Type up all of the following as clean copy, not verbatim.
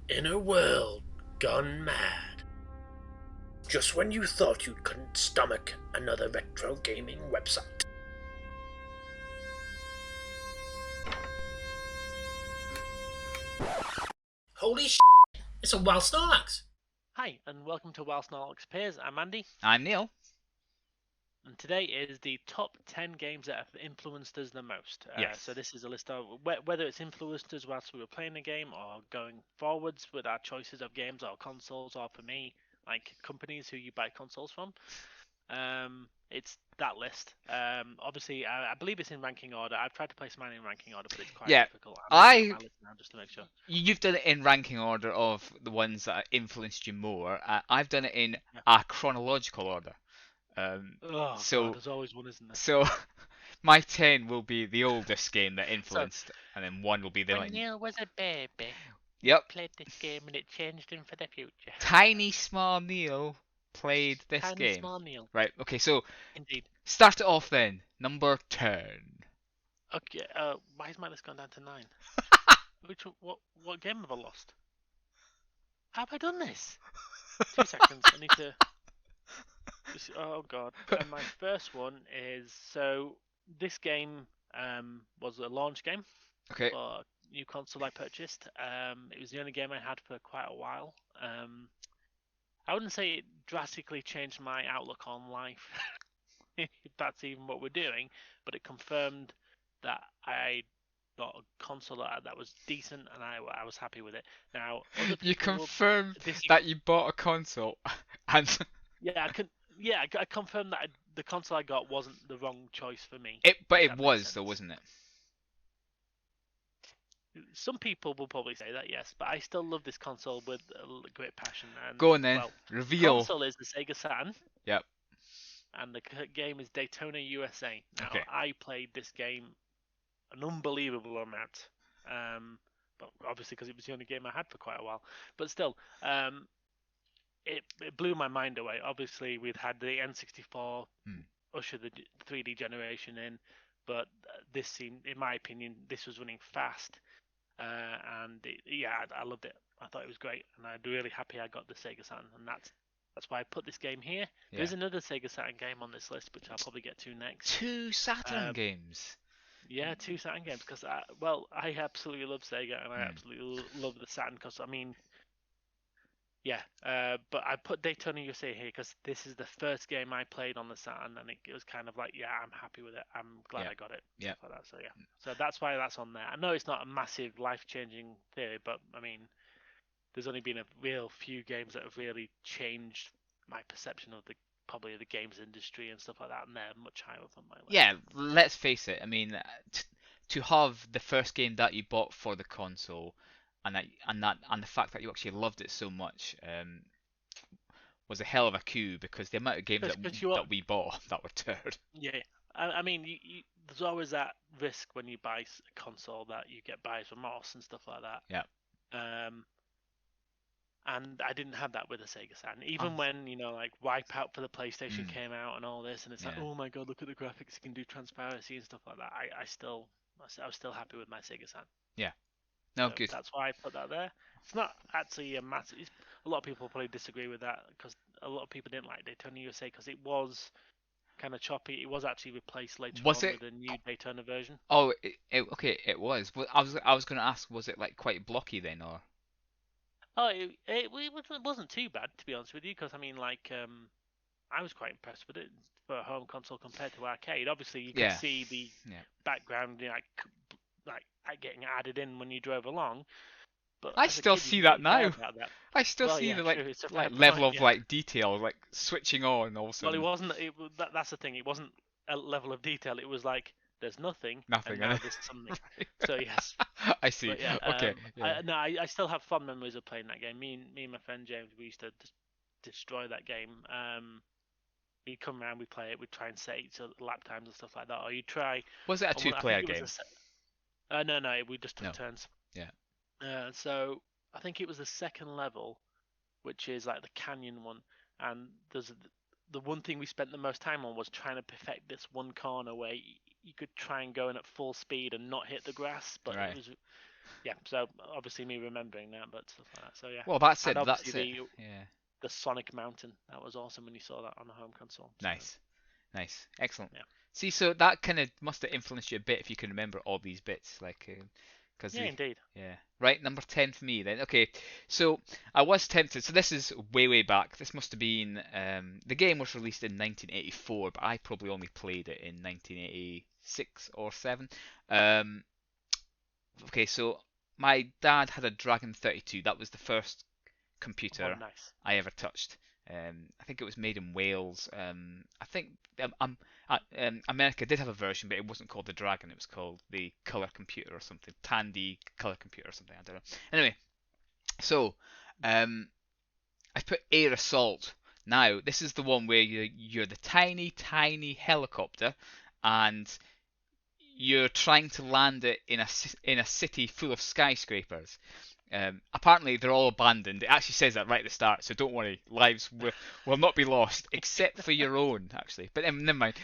In a world gone mad, just when you thought you couldn't stomach another retro gaming website. Holy sh! It's a wild Snorlax! Hi, and welcome to Whilst Snorlax Appears. I'm Andy, I'm Neil. and today is the top 10 games that have influenced us the most. Yes. So this is a list of whether it's influenced us whilst we were playing the game or going forwards with our choices of games or consoles, or for me, like companies who you buy consoles from. It's that list. Obviously, I believe it's in ranking order. I've tried to place mine in ranking order, but it's quite Yeah, difficult. I'm looking at I my list now just to make sure. you've done it in ranking order of the ones that influenced you more. I've done it in Yeah. a chronological order. Um, Oh God, so there's always one, isn't there? so my 10 will be the oldest game that So influenced, and then one will be the when like, Neil was a baby, he yep, played this game and it changed him for the future. tiny small Neil played this Tiny game. small Neil. Right. Okay. So Indeed. start it off then. Number 10. Okay. Why is my list gone down to 9? What game have I lost? How have I done this? 2 seconds. I need to. Oh God. And my first one is this game was a launch game Okay. for a new console I purchased. It was the only game I had for quite a while. I wouldn't say it drastically changed my outlook on life, if that's even what we're doing, but it confirmed that I got a console that was decent and I was happy with it. Now, other You people will confirmed disagree. that you bought a console, and Yeah, I could. Yeah, I confirmed that the console I got wasn't the wrong choice for me, but if it that makes was though, sense. wasn't it? Some people will probably say that, yes, but I still love this console with a great passion. And Go on then. well, the Reveal. console is the Sega Saturn, Yep. and the game is Daytona USA. Now, Okay. I played this game an unbelievable amount. But obviously because it was the only game I had for quite a while. But still, it blew my mind away. Obviously, we'd had the N64 Hmm. usher the 3D generation in, but this seemed, in my opinion, this was running fast. And yeah, I loved it. I thought it was great, and I'm really happy I got the Sega Saturn, and that's why I put this game here. There Yeah. is another Sega Saturn game on this list, which I'll probably get to next. Two Saturn Um, games. Yeah, two Saturn games because I absolutely love Sega and I Hmm. absolutely love the Saturn because I mean, yeah. But I put Daytona USA here because this is the first game I played on the Saturn and it was kind of like, yeah, I'm happy with it. I'm glad Yeah. I got it, Yeah. stuff like that. So yeah, so that's why that's on there. I know it's not a massive life-changing theory, but I mean, there's only been a real few games that have really changed my perception of the probably the games industry and stuff like that, and they're much higher up on my list. Yeah. Let's face it. I mean, to have the first game that you bought for the console, and the fact that you actually loved it so much, was a hell of a coup because the amount of games that Because you that we bought that were turd. Yeah, I mean, there's always that risk when you buy a console that you get buyer's remorse and stuff like that. Yeah. Um, and I didn't have that with the Sega Saturn. Um. Even when like Wipeout for the PlayStation Mm, came out and all this, and it's like, yeah. oh my god, look at the graphics, you can do transparency and stuff like that. I was still happy with my Sega Saturn. Yeah. No, So good. that's why I put that there. It's not actually a massive. A lot of people probably disagree with that because a lot of people didn't like Daytona USA because it was kind of choppy. It was actually replaced later Was on it? with a new Daytona version. Oh, okay. It was. Well, I was going to ask, was it like quite blocky then, or? Oh, it wasn't too bad to be honest with you, because I mean, like, I was quite impressed with it for a home console compared to arcade. Obviously, you could Yeah. see the Yeah. background, like getting added in when you drove along. But I as a still kid, you see didn't that really care now. about that. I still Well, see yeah, the true. It's a fair level point. of Yeah. like detail, like switching on all of a Well, it sudden. wasn't. That's the thing. It wasn't a level of detail. It was like there's nothing, and Nothing, now innit? there's something. So yes. I see. But yeah, Okay. Yeah. I still have fond memories of playing that game. Me and my friend James, we used to just destroy that game. We'd come around, we'd play it, we'd try and set each other lap times and stuff like that. Or you try Was it a I think two-player it was a game? set. No, we just took No. turns. Yeah. So I think it was the second level, which is like the canyon one, and there's the one thing we spent the most time on was trying to perfect this one corner where you could try and go in at full speed and not hit the grass, but it Right. was Yeah, so obviously me remembering that, but stuff like that. So yeah. Well, that's And it. That's obviously it. Yeah. the Sonic Mountain. That was awesome when you saw that on the home console. So, Nice. Nice. Excellent. Yeah. See, so that kind of must have influenced you a bit if you can remember all these bits, like, because Yeah, indeed. yeah. Right, number 10 for me then. Okay, so I was tempted. So this is way, way back. This must have been the game was released in 1984, but I probably only played it in 1986 or 7. Um, okay, so my dad had a Dragon 32. That was the first Oh, computer nice. I ever touched. I think it was made in Wales. I think America did have a version, but it wasn't called the Dragon. It was called the Color Computer or something, Tandy Color Computer or something. I don't know. Anyway, so I put Air Assault. Now this is the one where you're the tiny, tiny helicopter, and you're trying to land it in a city full of skyscrapers. Apparently they're all abandoned. It actually says that right at the start, so don't worry. Lives will not be lost, except for your own, actually. But never mind.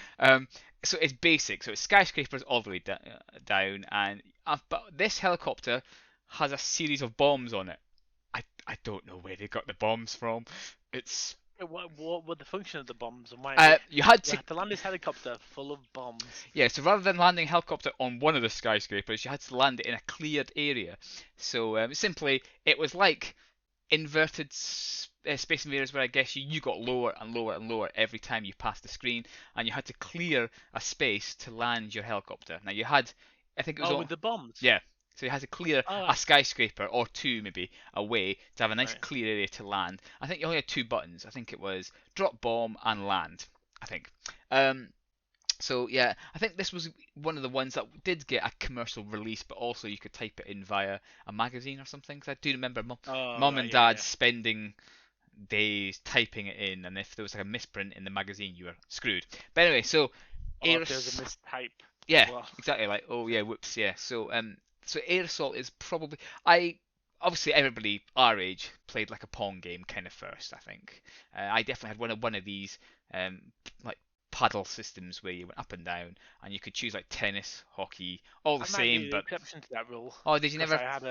So it's basic. So it's skyscrapers all the way down, and but this helicopter has a series of bombs on it. I don't know where they got the bombs from. It's What were the function of the bombs and why? you had You to had to land this helicopter full of bombs. Yeah, so rather than landing a helicopter on one of the skyscrapers, you had to land it in a cleared area. So simply, it was like inverted Space Invaders, where I guess you got lower and lower and lower every time you passed the screen, and you had to clear a space to land your helicopter. Now you had, I think it was Oh, with the bombs. yeah. So you had to clear Oh, a skyscraper or two maybe away to have a nice right. clear area to land. I think you only had two buttons. I think it was drop bomb and land. I think. So yeah, I think this was one of the ones that did get a commercial release, but also you could type it in via a magazine or something. Because I do remember Oh, mom right, and yeah, dad spending days typing it in, and if there was like a misprint in the magazine, you were screwed. But anyway, so yeah. Or if there's a mistype. yeah, Well, exactly. Like, oh yeah, whoops, yeah. So Air Assault is probably I obviously everybody our age played like a Pong game kind of first. I think I definitely had one of these like paddle systems where you went up and down, and you could choose like tennis, hockey, all the I might be same. the But exception to that rule. oh, did you Because never? I had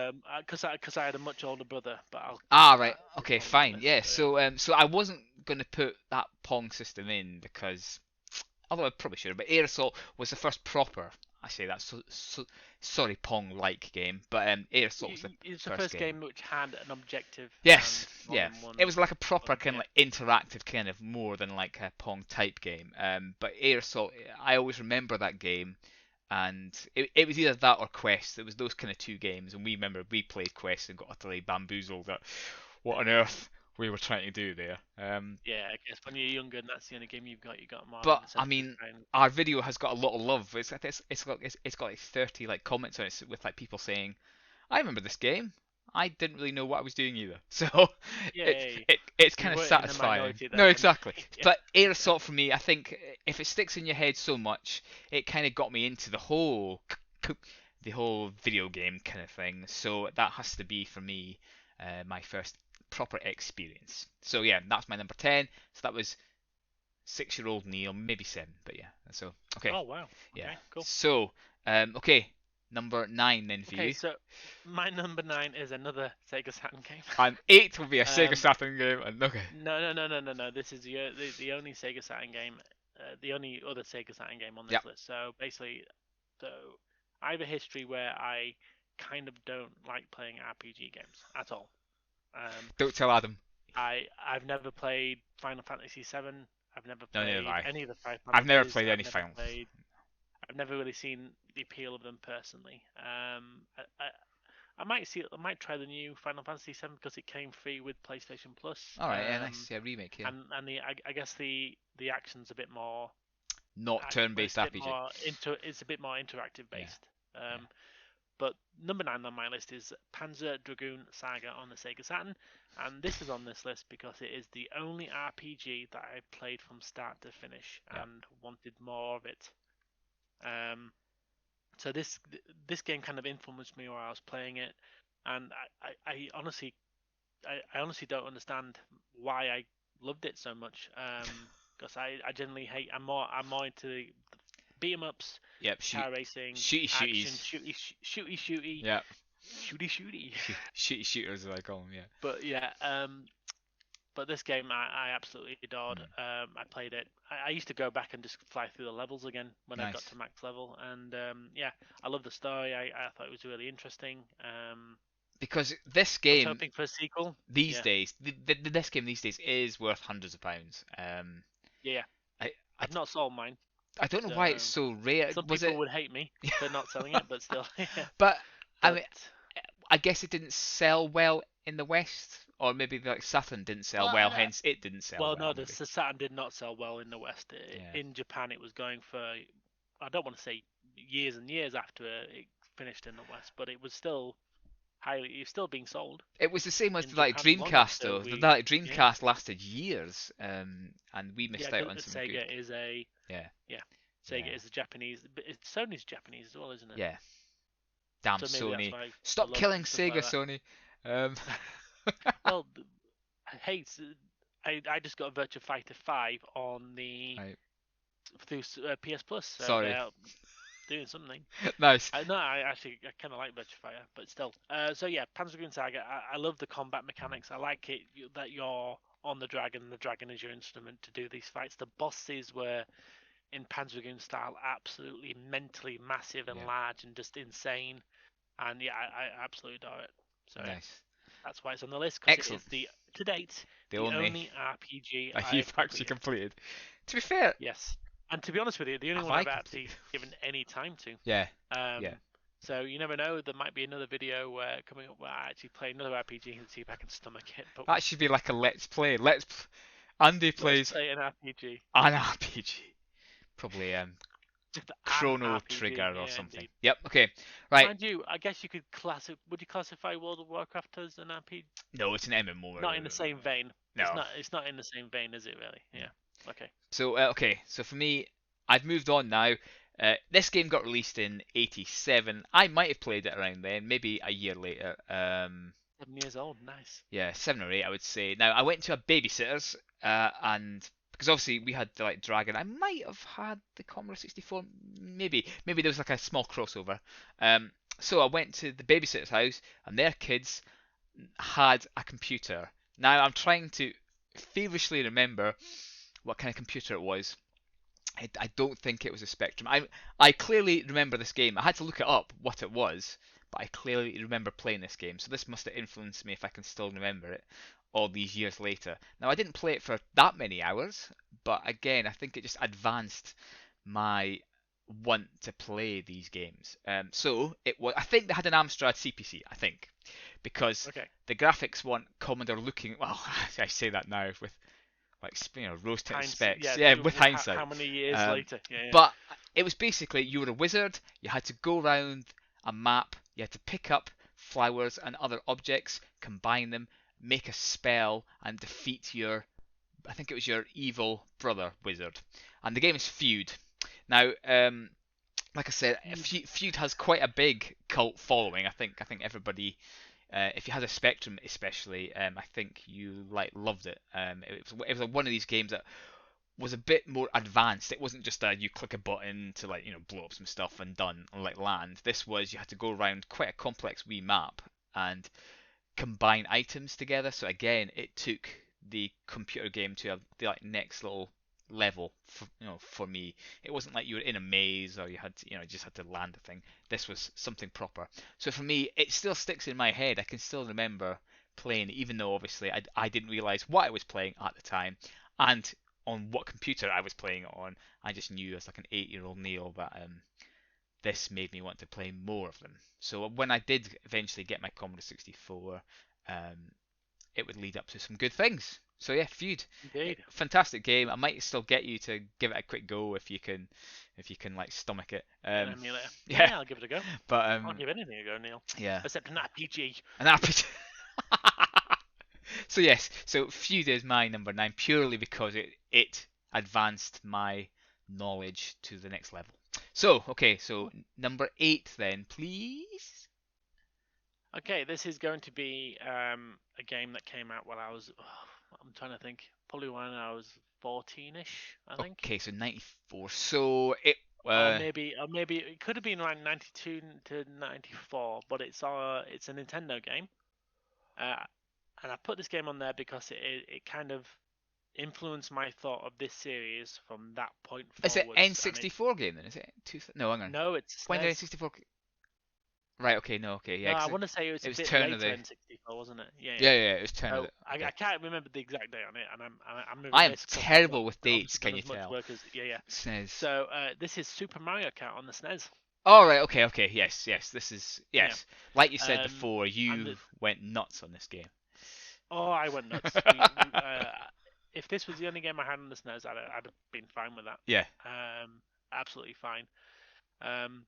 because I had a much older brother, but I'll Ah, get right. that Okay, later on in the fine. list, Yeah. so, So I wasn't gonna put that Pong system in because although I probably should have, but Air Assault was the first proper. I say that sorry Pong-like game, but Air Assault was the it's the first first game. game which had an objective Yes, and more yeah. than one It was like a proper button, kind of yeah. like interactive kind of more than like a Pong type game. But Air Assault, I always remember that game, and it was either that or Quest. It was those kind of two games, and we remember we played Quest and got utterly bamboozled at what on earth we were trying to do there. Yeah, I guess when you're younger and that's the only game you got more But of a I sense of mean, time. our video has got a lot of love. It's got like 30 like comments on it with like people saying, "I remember this game. I didn't really know what I was doing either." So Yay. it's You kind of weren't in the satisfying. minority No, then. exactly. Yeah. But Air Assault for me, I think if it sticks in your head so much, it kind of got me into the whole video game kind of thing. So that has to be for me my first proper experience. So yeah, that's my number 10. So that was 6-year-old Neil, maybe 7, but yeah. So okay, Oh wow. yeah. Okay, cool. So okay, number 9 then for Okay, you. so my number 9 is another Sega Saturn game. And 8 will be a Sega Um, Saturn game. And okay, No. This is the only Sega Saturn game, the only other Sega Saturn game on this Yep. list. So basically, so I have a history where I kind of don't like playing RPG games at all. don't tell Adam. I've never played Final Fantasy VII. I've never No, neither played have I. any of the Final I've never Fantasies. played any never Final. played. I've never really seen the appeal of them personally. I might try the new Final Fantasy VII because it came free with PlayStation Plus. All right, yeah, nice, yeah, remake, yeah. And I guess the action's a bit more Not turn-based RPG. It's a bit more interactive based. But number 9 on my list is Panzer Dragoon Saga on the Sega Saturn, and this is on this list because it is the only RPG that I played from start to finish and wanted more of it. So this game kind of influenced me while I was playing it, and I honestly don't understand why I loved it so much. Because I generally hate. I'm more into the beat 'em ups, Yep, shoot. car racing, Shooty action, shooties. shooty. Yeah. shooty. Shooty shooters, as I call them. Yeah. But yeah, but this game I absolutely adored. I played it. I used to go back and just fly through the levels again when I got Nice. to max level, and yeah, I love the story. I thought it was really interesting. Because this I was game hoping for a sequel. these Yeah. days, this game these days is worth hundreds of pounds. Yeah, I I've not sold mine. I don't know So why it's so rare. some Was people it? would hate me for not selling it, but still. Yeah. But I But mean, I guess it didn't sell well in the West, or maybe like Saturn didn't sell Well, well, hence it didn't sell well, well. no, Maybe. the Saturn did not sell well in the West. Yeah. In Japan, it was going for, I don't want to say years and years after it finished in the West, but it was still it's still being sold. It was the same as in the like Japan long Dreamcast after though. The we- like Dreamcast lasted years, and we Yeah, missed out on because some Sega good. is a Yeah. Sega Yeah. is a Japanese, but Sony's Japanese as well, isn't it? Yeah. Damn So maybe that's Sony! why Stop I love killing stuff like Sega, that. Sony. Well, hey, I just got a Virtua Fighter 5 on the Right. through PS Plus. So Sorry. they're doing something. Nice. No, I kind of like Virtua Fighter, but still. So yeah, Panzer Saga. I love the combat mechanics. I like it that you're on the dragon is your instrument to do these fights. The bosses were in Panzer style, absolutely mentally massive and Yeah. large and just insane. And yeah, I absolutely adore it. So yeah, Nice. that's why it's on the list, because it Excellent. is to date The the only only RPG that I you've have actually completed. completed. To be fair, Yes, and to be honest with you, the only have one I I've actually completed? given any time to. Yeah. Um, Yeah. So you never know. There might be another video coming up where I actually play another RPG and see if I can stomach it. But That should be like a let's play. Andy let's plays play an RPG. an RPG. Probably Just an Chrono RPG, Trigger or yeah, something. indeed. Yep. Okay. Right. Mind you, I guess you could would you classify World of Warcraft as an RPG? No, it's an MMO. Not in the same vein. No. It's not in the same vein, is it really? Yeah. Okay. So okay. So for me, I've moved on now. This game got released in '87. I might have played it around then, maybe a year later. 7 years old, nice. Yeah, 7 or 8, I would say. Now I went to a babysitter's, and because obviously we had the like Dragon. I might have had the Commodore 64. Maybe there was like a small crossover. So I went to the babysitter's house, and their kids had a computer. Now I'm trying to feverishly remember what kind of computer it was. I don't think it was a Spectrum. I clearly remember this game. I had to look it up what it was, but I clearly remember playing this game. So this must have influenced me if I can still remember it all these years later. Now I didn't play it for that many hours, but again I think it just advanced my want to play these games. So it was. I think they had an Amstrad CPC. I think because Okay. the graphics weren't Commodore looking. Well, I say that now with like rose tinted specs. Yeah, with hindsight. How many years later? Yeah. But it was basically you were a wizard. You had to go around a map. You had to pick up flowers and other objects, combine them, make a spell, and defeat your. I think it was your evil brother wizard. And the game is Feud. Now, like I said, Feud has quite a big cult following. I think everybody. If you had a Spectrum, especially, I think you loved it. It was one of these games that was a bit more advanced. It wasn't just you click a button to blow up some stuff and done and land. This was you had to go around quite a complex wee map and combine items together. So again, it took the computer game to the next little level for me. It wasn't like you were in a maze or you had to, just had to land a thing. This was something proper. So for me, it still sticks in my head. I can still remember playing, even though obviously I didn't realize what I was playing at the time and on what computer I was playing it on. I just knew as like an 8-year-old Neil that this made me want to play more of them. So when I did eventually get my Commodore 64, it would lead up to some good things. So yeah, Feud, Indeed. fantastic game. I might still get you to give it a quick go if you can like stomach it. Emulator. Yeah. Yeah, I'll give it a go. But I'll give anything a go, Neil. yeah, Except an RPG. an RPG. So yes, so Feud is my number 9 purely because it advanced my knowledge to the next level. So okay, so number 8 then, please. Okay, this is going to be a game that came out while I was. I'm trying to think. Probably when I was 14ish, I think. Okay, so 94. So it Uh, or maybe it could have been around 92 to 94, but it's a Nintendo game. And I put this game on there because it kind of influenced my thought of this series from that point is it forwards. And N64 game then? Is it? No, hang on. no, it's When did SNES. N64? Right. Okay. No. Okay. No, Yeah. I 'Cause want to say it was it a was bit turn of later the. in 64, wasn't it? Yeah, Yeah. Yeah. It was turn of So the. I Okay. can't remember the exact date on it, and I'm I am remiss 'cause I've terrible not with dates. obviously Can done you as much tell? work as yeah. SNES. So this is Super Mario Kart on the SNES. Oh right. Okay. Okay. Yes. Yes. This is Yeah. yes. Like you said Um, before, and you went nuts on this game. Oh, I went nuts. If this was the only game I had on the SNES, I'd have been fine with that. Yeah. Absolutely fine. Um,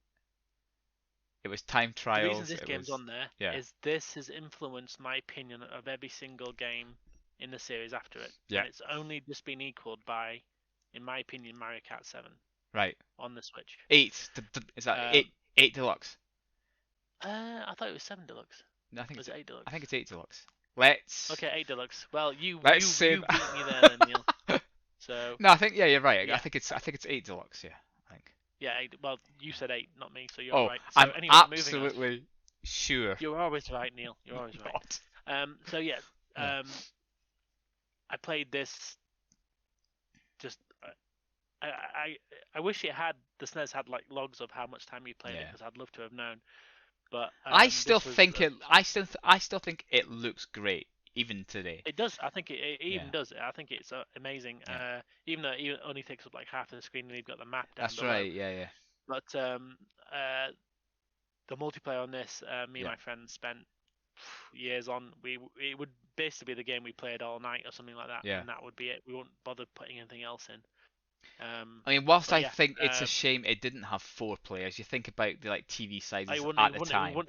It was time the trials. reason this It game's was. on there Yeah. is this has influenced my opinion of every single game in the series after it. Yeah. And it's only just been equaled by, in my opinion, Mario Kart 7 Right. on the Switch. 8. Is that 8? 8 Deluxe. I thought it was 7 Deluxe. No, I think Was it's it 8 Deluxe? I think it's 8 Deluxe. Let's. Okay, 8 Deluxe. Well, you Let's beat me there then, Neil. So No, I think you're right. yeah. I think it's 8 Deluxe. Yeah, I think. Yeah, 8. Well, you said 8, not me, so you're Oh, right. So I'm anyway, moving on. absolutely sure. You're always right, Neil. You're always right. Not. So yeah, Yeah. I played this. Just, I wish the SNES had like logs of how much time you played it Yeah. because I'd love to have known. But I still this was, think I still think it looks great even today. It does. I think it even Yeah. does. I think it's amazing. Yeah. Even though it only takes up like half of the screen and you've got the map down That's below. right. Yeah, yeah. But the multiplayer on this, me and Yeah. my friends spent years on. It would basically be the game we played all night or something like that, Yeah. and that would be it. We wouldn't bother putting anything else in. I mean, whilst But I yeah, think it's a shame it didn't have 4 players, you think about the like TV sizes it at the wouldn't time. have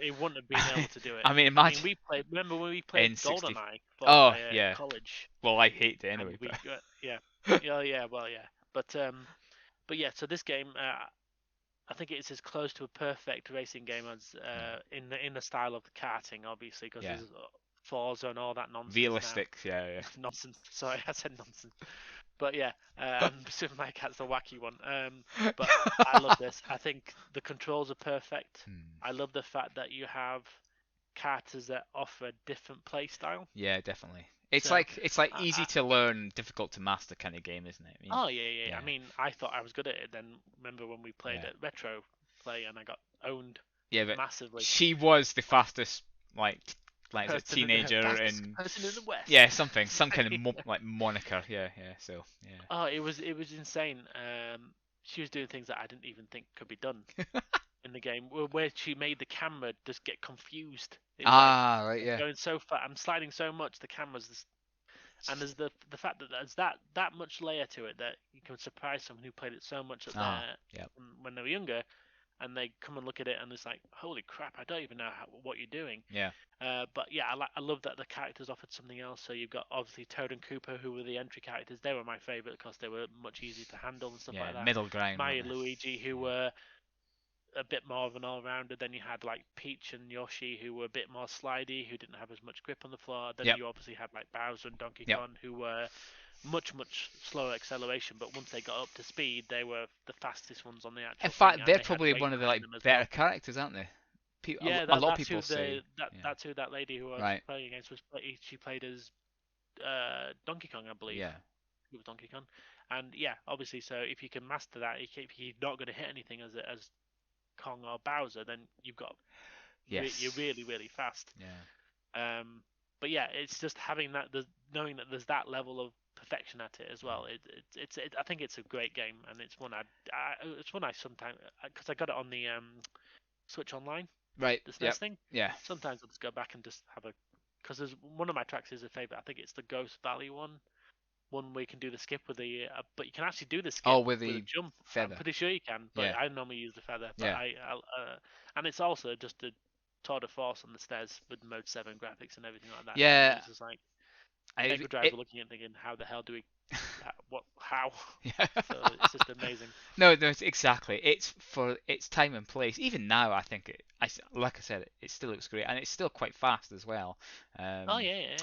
been able to do it. I mean, imagine. we played. Remember when we played N60 GoldenEye for Oh, yeah. college? Well, I hate it And anyway. But... yeah, well, yeah. But yeah. So this game, I think it's as close to a perfect racing game as in the style of the karting, obviously, because Yeah. there's Forza and all that nonsense. Realistic, yeah, yeah. Nonsense. Sorry, I said nonsense. But yeah, Super Mario Kart's the wacky one. But I love this. I think the controls are perfect. I love the fact that you have karters that offer a different play style. Yeah, definitely. It's So, like easy to learn, difficult to master kind of game, isn't it? I mean, Oh yeah. yeah. I mean, I thought I was good at it. Then remember when we played Yeah. at Retro Play and I got owned yeah, but massively. she was the fastest, like as a Person in the- teenager, fastest and person in the West. yeah, some kind of like moniker. Yeah, yeah. So yeah. Oh, it was insane. She was doing things that I didn't even think could be done in the game, where she made the camera just get confused. It was like, Right, yeah. going so far, I'm sliding so much, the camera's just, and there's the fact that there's that much layer to it that you can surprise someone who played it so much at Yep. when they were younger, and they come and look at it and it's like, holy crap, I don't even know what you're doing. Yeah. But yeah, I love that the characters offered something else. So you've got obviously Toad and Koopa, who were the entry characters. They were my favourite because they were much easier to handle and stuff Yeah, like that. middle ground. Mario weren't and they? Luigi, who were a bit more of an all-rounder. Then you had like Peach and Yoshi, who were a bit more slidey, who didn't have as much grip on the floor. Then Yep. you obviously had like Bowser and Donkey Yep. Kong, who were much slower acceleration, but once they got up to speed, they were the fastest ones on the actual. In thing, fact, and they're they had probably weight one of the behind like them as better well. characters, aren't they? Yeah, a lot of that's people who say. Yeah. that's who that lady who I was Right. playing against was. She played as Donkey Kong, I believe. Yeah. It was Donkey Kong, and yeah, obviously, so if you can master that, if you're not going to hit anything as Kong or Bowser, then you've got Yes. you're really fast. Yeah. But yeah, it's just having that, knowing that there's that level of perfection at it as well. I think it's a great game, and it's one I sometimes, because I got it on the Switch Online, Right. the SNES Yep. thing. Yeah. Sometimes I'll just go back and just have a, because there's one of my tracks is a favorite. I think it's the Ghost Valley one where you can do the skip with the, but you can actually do the skip Oh, with a the jump. feather. I'm pretty sure you can, but Yeah. I normally use the feather. But Yeah. and it's also just a tour de force on the stairs with Mode 7 graphics and everything like that. Yeah. It's just like I- Mega Drive were looking at it thinking, how the hell do we, how? Yeah. So it's just amazing. No, it's exactly. It's for its time and place. Even now, I think like I said, it still looks great, and it's still quite fast as well. Oh yeah.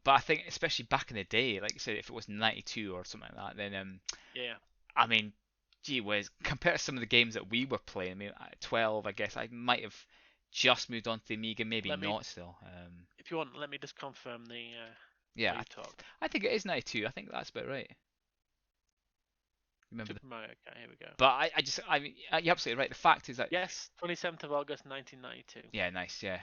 But I think, especially back in the day, like you said, if it was 92 or something like that, then Yeah. I mean, gee whiz, compared to some of the games that we were playing, I mean, at 12, I guess I might have just moved on to the Amiga, maybe Let me, not still. if you want, let me just confirm the Yeah, while you talk. I think it is 92. I think that's about right. Remember Super Mario Kart. Here we go. But I mean, you're absolutely right. The fact is that Yes, 27th of August 1992. yeah, nice, yeah.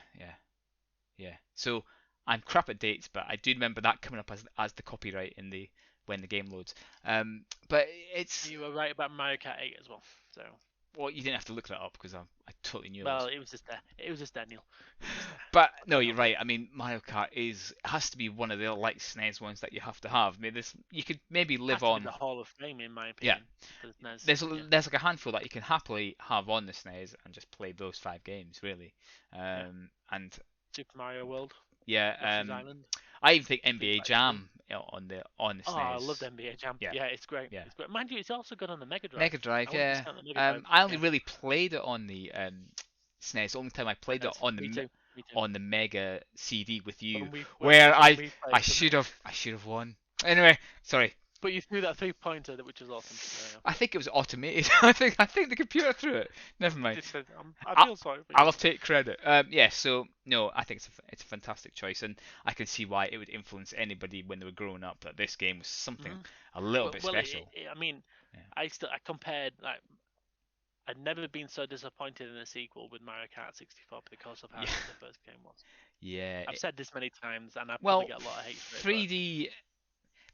So I'm crap at dates, but I do remember that coming up as the copyright in the when the game loads. But it's You were right about Mario Kart 8 as well. So well, you didn't have to look that up because I totally knew. well, it was just there. It was just there, Neil. But no, you're right. I mean, Mario Kart has to be one of the like SNES ones that you have to have. I mean, this you could maybe live Has to be on. the Hall of Fame, in my opinion. For the SNES. There's like a handful that you can happily have on the SNES and just play those 5 games really. And Super Mario World. yeah, Island. I even think NBA Like Jam on the SNES. Oh, I love NBA Jam. Yeah. Yeah, it's great. Yeah. It's great. Mind you, it's also good on the Mega Drive. Mega Drive, I wouldn't yeah. discount the Mega Drive. I only really played it on the SNES. The only time I played it Yes, on me the too. on the Mega CD with you, When we where I played should have won. Anyway, sorry. But you threw that 3-pointer, which was awesome. Yeah. I think it was automated. I think the computer threw it. Never mind. It said, I feel sorry. For you. I'll take credit. Yeah, so no, I think it's a fantastic choice, and I can see why it would influence anybody when they were growing up that this game was something a little bit special. I mean, I compared like I'd never been so disappointed in a sequel with Mario Kart 64 because of how good the first game was. Yeah. I've said this many times, and I probably get a lot of hate for it. 3D.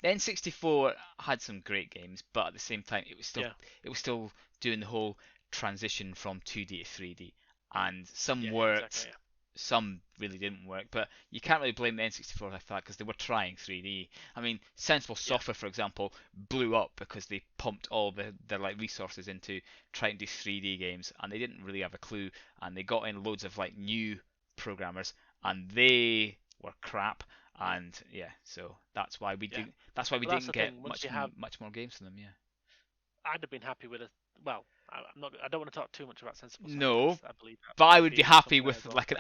The N64 had some great games, but at the same time, it was still doing the whole transition from 2D to 3D, and some worked, exactly, some really didn't work. But you can't really blame the N64 like that because they were trying 3D. I mean, Sensible Software, for example, blew up because they pumped all their like resources into trying to do 3D games, and they didn't really have a clue, and they got in loads of like new programmers, and they were crap. And yeah, so that's why we didn't. That's why we didn't get much more games from them. Yeah. I'd have been happy with it. Well, I'm not. I don't want to talk too much about Sensible. No, I believe but I would be happy with like an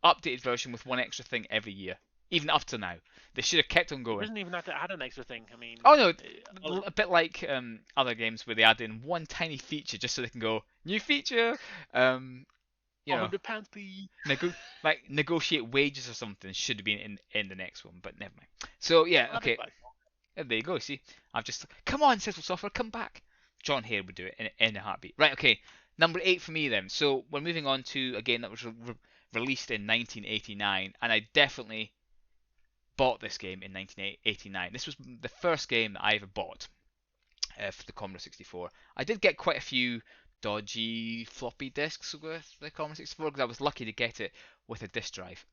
updated version with one extra thing every year, even up to now. They should have kept on going. It doesn't even have to add an extra thing. I mean. Oh no, a bit like other games where they add in one tiny feature just so they can go new feature. You know, £100 please. Like negotiate wages or something should have been in the next one, but never mind. So yeah, okay. There you go. See, I've just come on, Sensible Software, come back. John Hare would do it in a heartbeat. Right, okay. Number 8 for me then. So we're moving on to a game that was released in 1989, and I definitely bought this game in 1989. This was the first game that I ever bought for the Commodore 64. I did get quite a few dodgy floppy disks with the Commodore 64 because I was lucky to get it with a disk drive.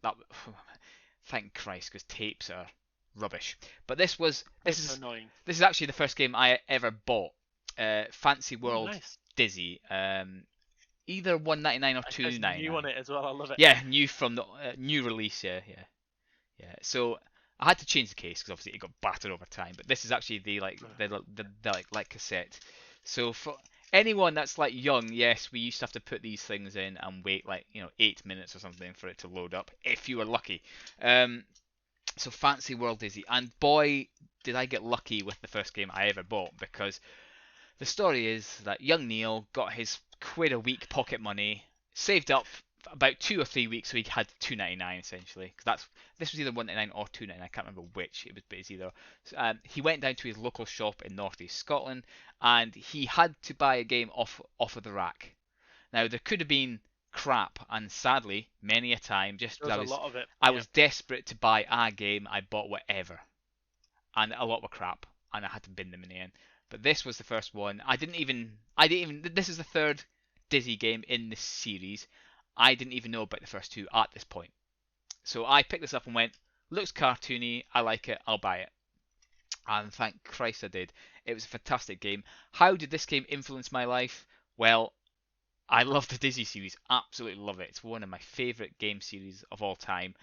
Thank Christ, because tapes are rubbish. But this is actually the first game I ever bought. Fancy World Dizzy. Either $1.99 or $2.99. New on it as well. I love it. Yeah, new from the new release. Yeah. So I had to change the case because obviously it got battered over time. But this is actually the cassette. So for anyone that's like young, yes, we used to have to put these things in and wait 8 minutes or something for it to load up if you were lucky. So Fancy World Dizzy, and boy did I get lucky with the first game I ever bought, because the story is that young Neil got his quid a week pocket money, saved up about 2 or 3 weeks, so he had $2.99 essentially. Because this was either $1.99 or $2.99. I can't remember which. It was either. He went down to his local shop in northeast Scotland, and he had to buy a game off of the rack. Now there could have been crap, and sadly, many a time, just because I was desperate to buy a game, I bought whatever, and a lot were crap, and I had to bin them in the end. But this was the first one. I didn't even. This is the third Dizzy game in this series. I didn't even know about the first two at this point. So I picked this up and went, looks cartoony, I like it, I'll buy it. And thank Christ I did. It was a fantastic game. How did this game influence my life? Well, I love the Dizzy series, absolutely love it. It's one of my favourite game series of all time.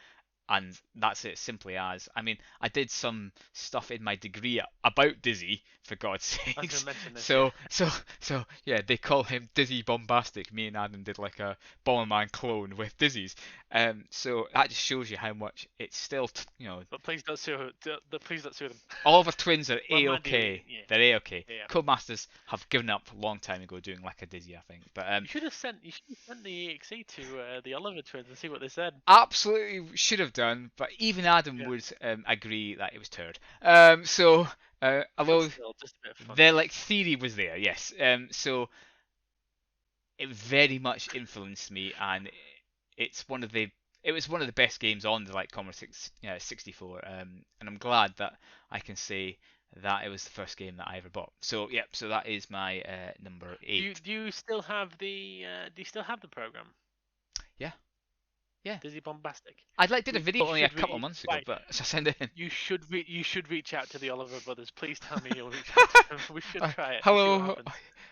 and that's it, simply as. I mean, I did some stuff in my degree about Dizzy, for God's I was sakes. gonna mention this. So yeah, they call him Dizzy Bombastic. Me and Adam did like a Bomberman clone with Dizzy's. So that just shows you how much it's still, But please don't sue. Please don't sue them. all of our twins are Well, mind you, A-okay. yeah. They're A-okay. Yeah. Codemasters have given up a long time ago doing like a Dizzy, I think. But You should have sent the EXE to the Oliver twins and see what they said. absolutely should have done, but even Adam Yeah. would agree that it was turd. Although Still, just a bit of fun. their like theory was there, yes. So it very much influenced me, and it was one of the best games on the like Commodore 64. And I'm glad that I can say that it was the first game that I ever bought. So yep, so that is my number 8. Do you still have the program? Yeah. Yeah. Dizzy Bombastic. I'd like did a We video only a should couple re- of months ago, right. but so I send it in. You should reach out to the Oliver brothers. Please tell me you'll reach out to them. We should try it. Hello,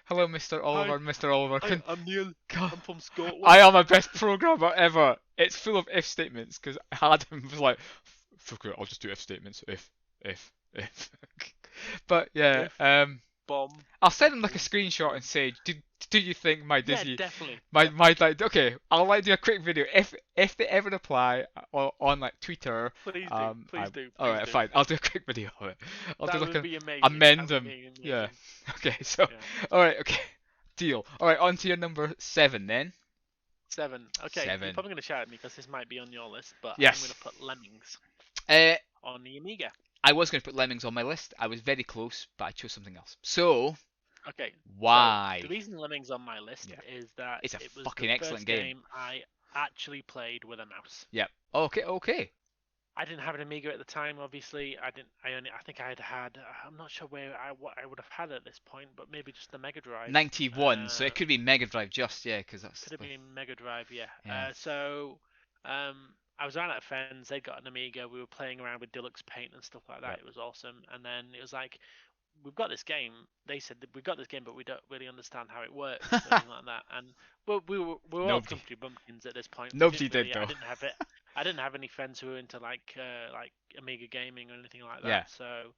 hello, Mr. Oliver. Mr. Oliver. I'm Neil. God, I'm from Scotland. I am the best programmer ever. It's full of if statements because Adam was like, "Fuck it, I'll just do if statements. If." But yeah, Bomb. I'll send him like a screenshot and say, "Do you think my Dizzy, Yeah, definitely. my like okay, I'll like do a quick video if they ever reply on like Twitter. Please do. Please do. All right, fine. I'll do a quick video of it. I'll That do like would be amazing. amend That them. would be amazing. Yeah. Okay, so Yeah. all right, okay, deal. All right, on to your number 7 then. 7. Okay. 7. You're probably gonna shout at me because this might be on your list, but Yes. I'm gonna put Lemmings Uh, on the Amiga. I was going to put Lemmings on my list. I was very close, but I chose something else. So Okay. why? So the reason Lemmings on my list is that It's a it was fucking the excellent first game. I actually played with a mouse. Yep. Okay. I didn't have an Amiga at the time, obviously. I think I had. I'm not sure what I would have had at this point, but maybe just the Mega Drive. 91. So it could be Mega Drive, just because that's. Could have been Mega Drive, yeah. Yeah. I was around at a friend's. They got an Amiga. We were playing around with Deluxe Paint and stuff like that. Right. It was awesome. And then it was like, we've got this game. They said that we've got this game, but we don't really understand how it works, or anything like that. And we were all Nobody. country bumpkins at this point. We Nobody didn't did, though. I didn't have it. I didn't have any friends who were into like Amiga gaming or anything like that. Yeah. So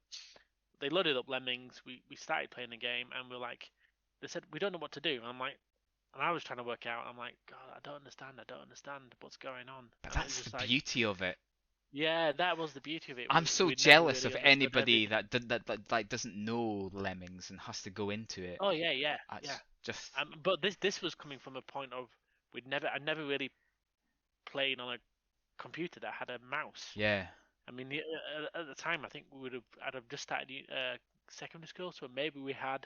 they loaded up Lemmings. We started playing the game, and we're like, they said we don't know what to do. And I'm like, and I was trying to work out. I'm like, God, I don't understand what's going on. But And it that's was the just like, beauty of it. Yeah, that was the beauty of it. I'm so we'd never jealous really of understood anybody everything. that like doesn't know Lemmings and has to go into it. Oh yeah. That's just. But this was coming from a point of I'd never really played on a computer that had a mouse. Yeah. I mean, at the time, I think I'd have just started secondary school, so maybe we had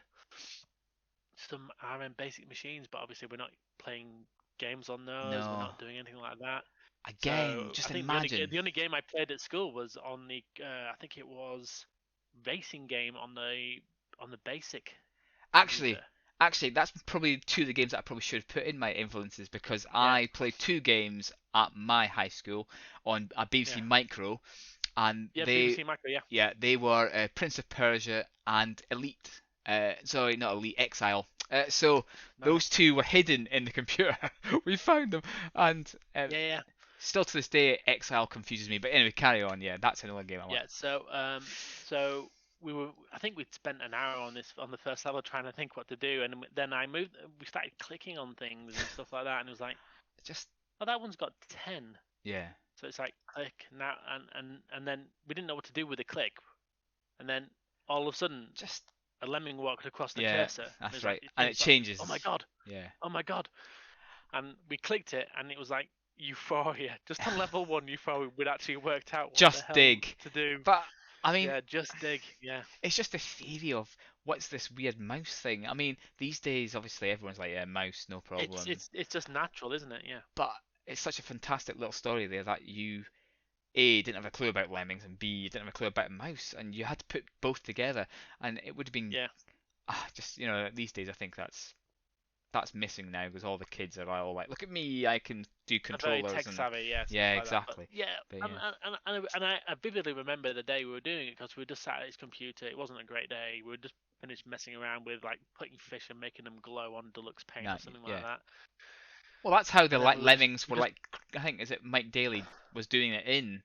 some RM basic machines, but obviously we're not playing games on those. No. We're not doing anything like that. Again, So just I think imagine. the only game I played at school was on the I think it was racing game on the basic. Actually, computer. Actually, that's probably two of the games that I probably should have put in my influences because I played 2 games at my high school on a BBC Micro, and BBC Micro, they were Prince of Persia and Elite. Sorry, not Elite, Exile. So those 2 were hidden in the computer. We found them, and still to this day, Exile confuses me. But anyway, carry on. Yeah, that's another game I want. Yeah. So I think we'd spent an hour on the first level trying to think what to do, and then we started clicking on things and stuff like that, and it was like, that one's got 10. Yeah. So it's like click now, and then we didn't know what to do with the click, and then all of a sudden, just a lemming walked across the cursor. That's right, and it changes. Oh my god! Yeah. Oh my god! And we clicked it, and it was like euphoria. Just on level 1, euphoria, we'd actually worked out what just the hell dig to do. But I mean, just dig. Yeah. It's just the theory of what's this weird mouse thing. I mean, these days, obviously, everyone's like, mouse, no problem. It's just natural, isn't it? Yeah. But it's such a fantastic little story there that you, A, didn't have a clue about lemmings, and B, you didn't have a clue about a mouse, and you had to put both together, and it would have been just these days I think that's missing now because all the kids are all like, look at me, I can do controllers. Very tech savvy, exactly. And I vividly remember the day we were doing it because we were just sat at his computer. It wasn't a great day. We were just finished messing around with like putting fish and making them glow on Deluxe Paint or something like that. Well, that's how the And then Lemmings were just like. I think is it Mike Daly was doing it in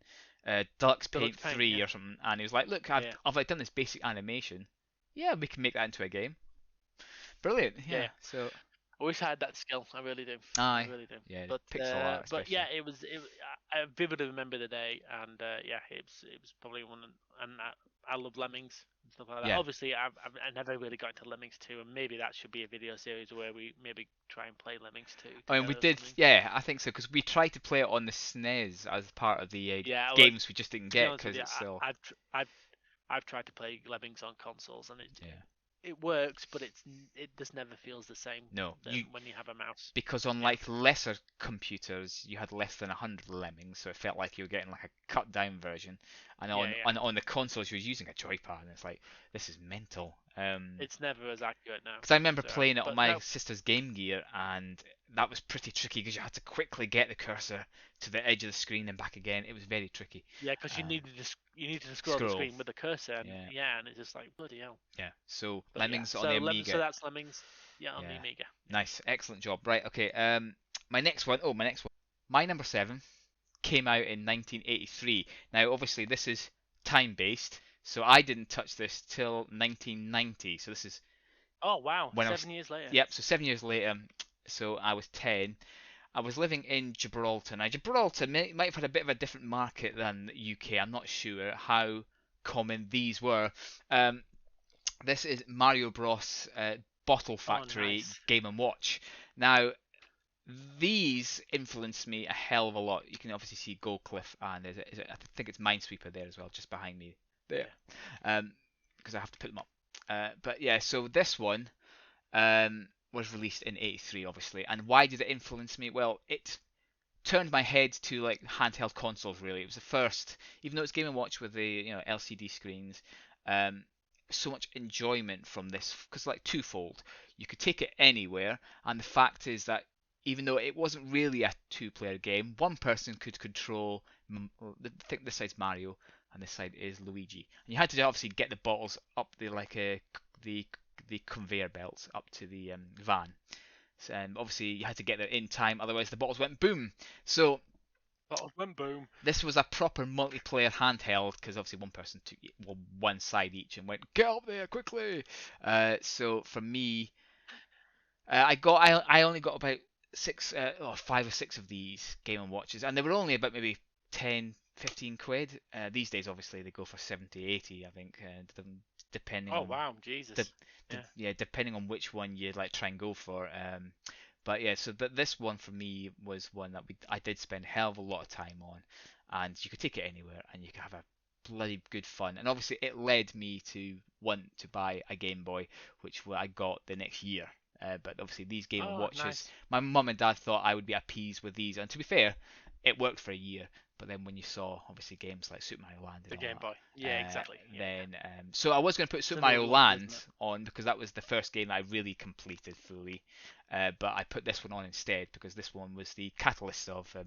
Deluxe Paint Deluxe Paint, 3 yeah. or something, and he was like, "Look, I've Yeah. I've like done this basic animation. Yeah, we can make that into a game. Brilliant. Yeah, Yeah. yeah. So I wish I had that skill. I really do. I aye, really do. yeah, But pixel art but especially. yeah, I vividly remember the day, and yeah, it was probably and I love Lemmings and stuff like that. Yeah. Obviously, I never really got into Lemmings 2, and maybe that should be a video series where we maybe try and play Lemmings 2 I mean, we together or did, something. yeah, I think so, because we tried to play it on the SNES as part of the Yeah, well, games we just didn't to be get honest with because you, it's still. I've tried to play Lemmings on consoles, and Yeah. it works, but it just never feels the same No, than when you have a mouse. because on like lesser computers, you had less than 100 lemmings, so it felt like you were getting like a cut down version. And Yeah, yeah. on the consoles, you were using a joypad, and it's like this is mental. It's never as accurate now. Because I remember So, playing it on but my no, sister's Game Gear, and that was pretty tricky because you had to quickly get the cursor to the edge of the screen and back again. It was very tricky. yeah, because Um, you needed to scroll the scroll. screen with the cursor, and Yeah. and it's just like bloody hell. Yeah. So But yeah, Lemmings on the Amiga. so that's Lemmings, yeah, on the Yeah. Amiga. Nice, excellent job. Right, okay. My next one. Oh, my next one. My number 7 came out in 1983. Now, obviously, this is time-based, so I didn't touch this till 1990. So this is Oh wow, when I 7 years later. Yep. So 7 years later. So I was 10. I was living in Gibraltar. Now, Gibraltar might have had a bit of a different market than the UK. I'm not sure how common these were. This is Mario Bros. Bottle Factory nice. Game and Watch. Now, these influenced me a hell of a lot. You can obviously see Goldcliff and I think it's Minesweeper there as well, just behind me there. Because I have to put them up. But yeah, so this one was released in '83, obviously. And why did it influence me? Well, it turned my head to like handheld consoles. Really, it was the first, even though it's Game and Watch with the LCD screens. So much enjoyment from this because like twofold, you could take it anywhere, and the fact is that even though it wasn't really a two-player game, one person could control. I think this side's Mario and this side is Luigi, and you had to obviously get the bottles up the conveyor belts up to the van. So, obviously you had to get there in time, otherwise the bottles went boom. So Oh, went boom. this was a proper multiplayer handheld because obviously one person took one side each and went get up there quickly. So for me, I only got about 5 or 6 of these Game and Watches, and they were only about maybe 10, 15 quid. These days obviously they go for 70, 80, I think, depending. Oh on wow, Jesus. depending on which one you like try and go for. But yeah, so this one for me was one that I did spend a hell of a lot of time on, and you could take it anywhere and you could have a bloody good fun. And obviously it led me to want to buy a Game Boy, which I got the next year. But obviously these Game and Watches, nice. my mum and dad thought I would be appeased with these, and to be fair, it worked for a year. But then when you saw obviously games like Super Mario Land and The all Game that, Boy. Yeah, exactly. Yeah. then so I was going to put Super Mario Another one, isn't Land it? on because that was the first game I really completed fully. But I put this one on instead because this one was the catalyst of the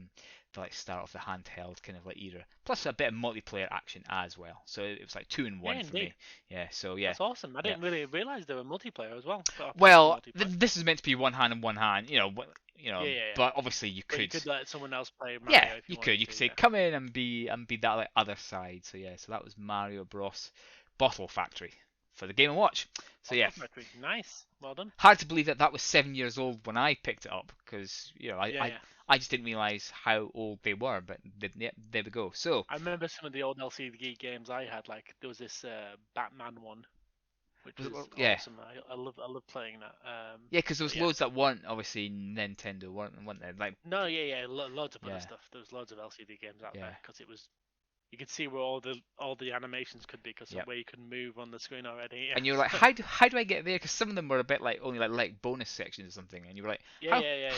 like start of the handheld kind of like era. Plus a bit of multiplayer action as well. So it was like 2 in 1 for me. indeed. Yeah. So yeah. That's awesome. I didn't really realize there were multiplayer as well. Well, multiplayer. this is meant to be one hand and one hand, Yeah. But obviously you But could. you could let someone else play Mario. Yeah, if you wanted could. You to, could say, yeah. come in and be that like other side. So yeah, so that was Mario Bros. Bottle Factory for the Game and Watch. So yeah, Factory. Nice. Well done. hard to believe that was 7 years old when I picked it up because Yeah. I just didn't realize how old they were. But yeah, there we go. So I remember some of the old LCD games I had. Like there was this Batman one, which was awesome. I love playing that. yeah, because there was yeah. loads that weren't obviously Nintendo, weren't there? Like No, loads of other Yeah. stuff. There was loads of LCD games out Yeah. there because it was. You could see where all the animations could be because Yep. of where you could move on the screen already. and you're like, how do I get there? Because some of them were a bit like only like bonus sections or something, and you were like, Yeah.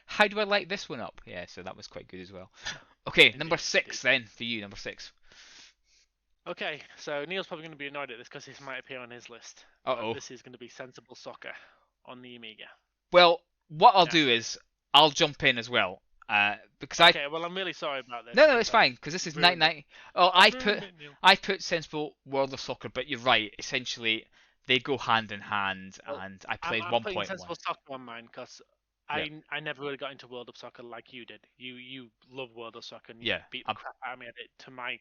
how do I light this one up? Yeah, so that was quite good as well. Okay, number Indeed, 6 then for you, number 6. Okay, so Neil's probably going to be annoyed at this because this might appear on his list. Uh-oh. This is going to be Sensible Soccer on the Amiga. Well, what I'll Yeah. do is I'll jump in as well. Because Okay, well I'm really sorry about this. No, it's fine because this is ruined 1990. Oh, Ruined it, Neil. I put Sensible World of Soccer, but you're right. Essentially, they go hand in hand, Well, and I played I'm putting 1.1. Sensible Soccer on mine because I never really got into World of Soccer like you did. You love World of Soccer and you Yeah, beat the crap out of me at it to my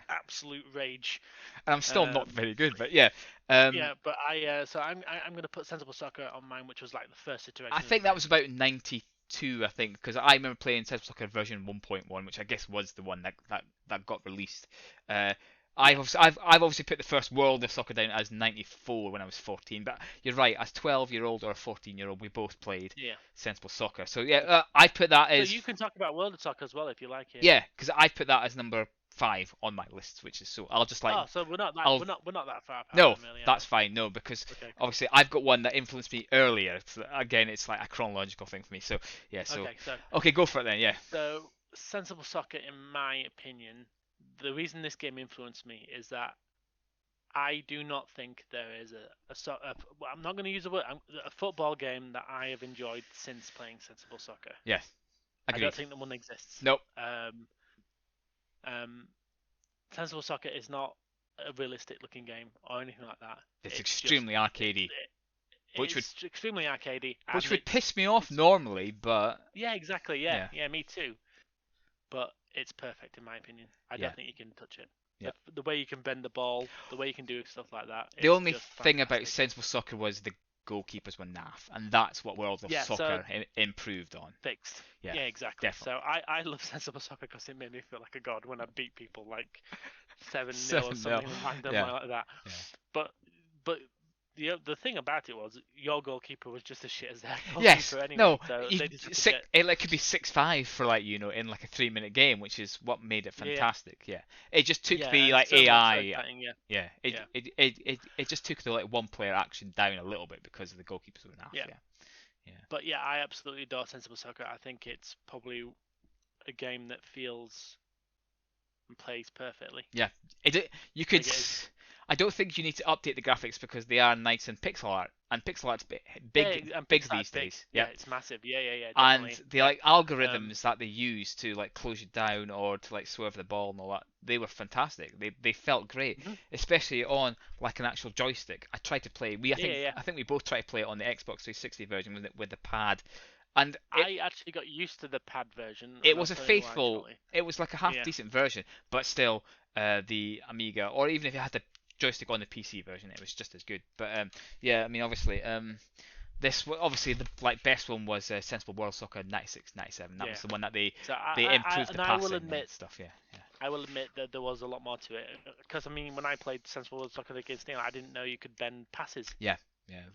absolute rage. and I'm still not Um, very good, but yeah. yeah, but I'm gonna put Sensible Soccer on mine, which was like the first iteration I of the think that game. was about 92, I think, because I remember playing Sensible Soccer version 1.1, which I guess was the one that got released. I've obviously put the first World of Soccer down as 94 when I was 14, but you're right, as 12-year-old or a 14-year-old, we both played Yeah. Sensible Soccer. So yeah, I put that So as you can talk about World of Soccer as well if you like it. yeah, because I put that as number 5 on my list, which is so I'll just like Oh, so we're not I'll we're not that far apart no, then, really, are that's fine. No, because we? Okay, cool. obviously I've got one that influenced me earlier. Again, it's like a chronological thing for me. So yeah, Okay, so okay, go for it then. Yeah, Sensible Soccer, in my opinion, the reason this game influenced me is that I do not think there is well, I'm not going to use the word a football game that I have enjoyed since playing Sensible Soccer. yeah, I agreed. don't think that one exists. Nope. Sensible Soccer is not a realistic looking game or anything like that. It's extremely arcadey, It's extremely arcadey. which would piss me off normally, but yeah, exactly. Yeah, me too. But it's perfect in my opinion. I don't think you can touch it. Yeah. The way you can bend the ball, the way you can do stuff like that. The only just thing about fantastic. Sensible Soccer was the goalkeepers were naff, and that's what World of Soccer improved on. Fixed. Yeah, exactly. definitely. So I love Sensible Soccer because it made me feel like a god when I beat people like 7-0 or something random like that. Yeah. But the thing about it was your goalkeeper was just as shit as their goalkeeper Yes, anyway. no, So they just it could be 6-5 for like in like a 3-minute game, which is what made it fantastic. Yeah, it just took the like AI. It just took the like one player action down a little bit because of the goalkeepers were naff. Yeah. But yeah, I absolutely adore Sensible Soccer. I think it's probably a game that feels and plays perfectly. Yeah, you could. I don't think you need to update the graphics because they are nice in pixel art, and pixel art's big these days. Yeah, it's massive. Yeah, and definitely. the like algorithms that they use to like close you down or to like swerve the ball and all that, they were fantastic. They felt great, especially on like an actual joystick. I tried to play. I think we both tried to play it on the Xbox 360 version with the pad. And I actually got used to the pad version. It was it was like a half decent version, but still, the Amiga, or even if you had the joystick on the PC version, it was just as good. But yeah, I mean, obviously, this obviously the like best one was Sensible World Soccer 96, 97. That was the one that they improved the passing and stuff. Yeah. I will admit that there was a lot more to it because I mean, when I played Sensible World Soccer against Neil, I didn't know you could bend passes. Yeah,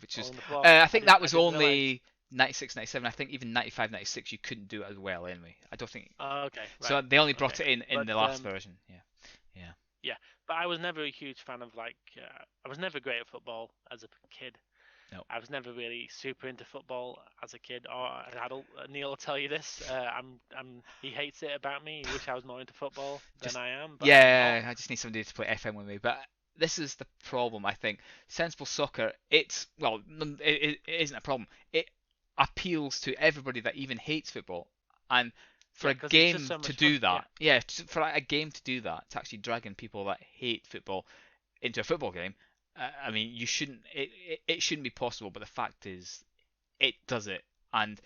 which is I think that was only 96, 97. I think even 95, 96 you couldn't do it as well anyway. I don't think. Oh, okay. Right. So they only brought it in the last version. Yeah, but I was never a huge fan of like I was never great at football as a kid. No. I was never really super into football as a kid or an adult. Neil will tell you this. He hates it about me. He wish I was more into football than I am. But I just need somebody to play FM with me. But this is the problem, I think. Sensible Soccer, it isn't a problem. It appeals to everybody that even hates football. And for a game to do that, for a game to do that, to actually dragging people that hate football into a football game, I mean, you shouldn't. It shouldn't be possible. But the fact is, it does it. And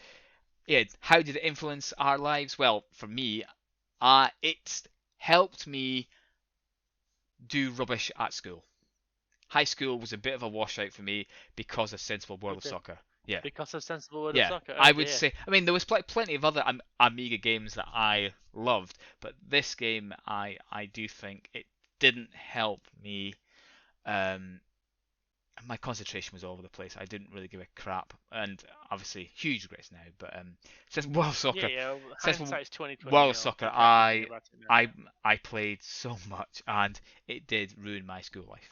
yeah, how did it influence our lives? Well, for me, it helped me do rubbish at school. High school was a bit of a washout for me because of Sensible World of Soccer. Yeah. Because of Sensible World of Soccer. I would say. I mean, there was plenty of other Amiga games that I loved, but this game, I do think it didn't help me. My concentration was all over the place. I didn't really give a crap, and obviously huge regrets now. But Sensible World of Soccer, hindsight's 20/20. World of Soccer, I played so much, and it did ruin my school life.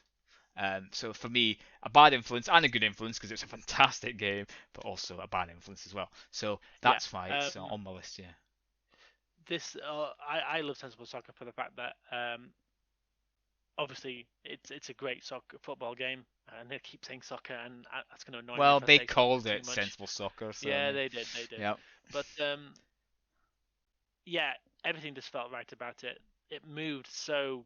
So for me, a bad influence and a good influence because it's a fantastic game, but also a bad influence as well. So that's why it's on my list. Yeah. This I love Sensible Soccer for the fact that obviously it's a great football game, and they keep saying soccer, and that's going to annoy me. Well, they called it Sensible Soccer. So. Yeah, they did. Yeah. But yeah, everything just felt right about it. It moved so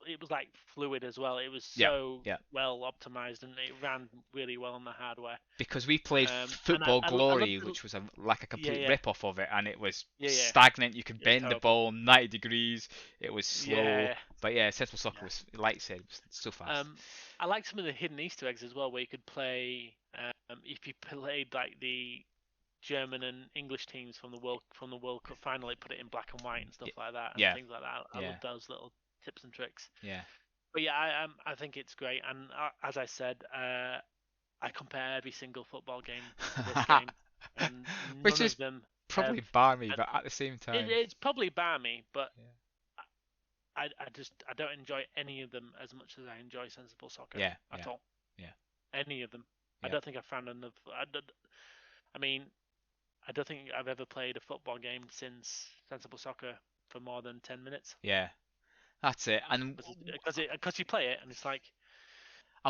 it was like fluid as well. It was Yeah, so yeah. well optimized and it ran really well on the hardware. Because we played And Football I love Glory, the which was like a yeah complete yeah rip-off of it, and it was yeah. stagnant. You could It was bend the terrible. ball 90 degrees. It was slow. Yeah. But yeah, Sensible Soccer Yeah. was, like you said, was so fast. I like some of the hidden Easter eggs as well, where you could play if you played like the German and English teams from the World Cup final, it put it in black and white and stuff like that, and Yeah, things like that. I love yeah, those little tips and tricks. yeah. But yeah, I think it's great, and as I said, I compare every single football game to this game, and Which none is of them probably have. balmy, And but at the same time, it's probably balmy, but yeah, I don't enjoy any of them as much as I enjoy Sensible Soccer yeah, at yeah, all. yeah, Any of them. I yeah. don't think I've found enough. I mean, I don't think I've ever played a football game since Sensible Soccer for more than 10 minutes. Yeah. That's it. And Because you play it and it's like,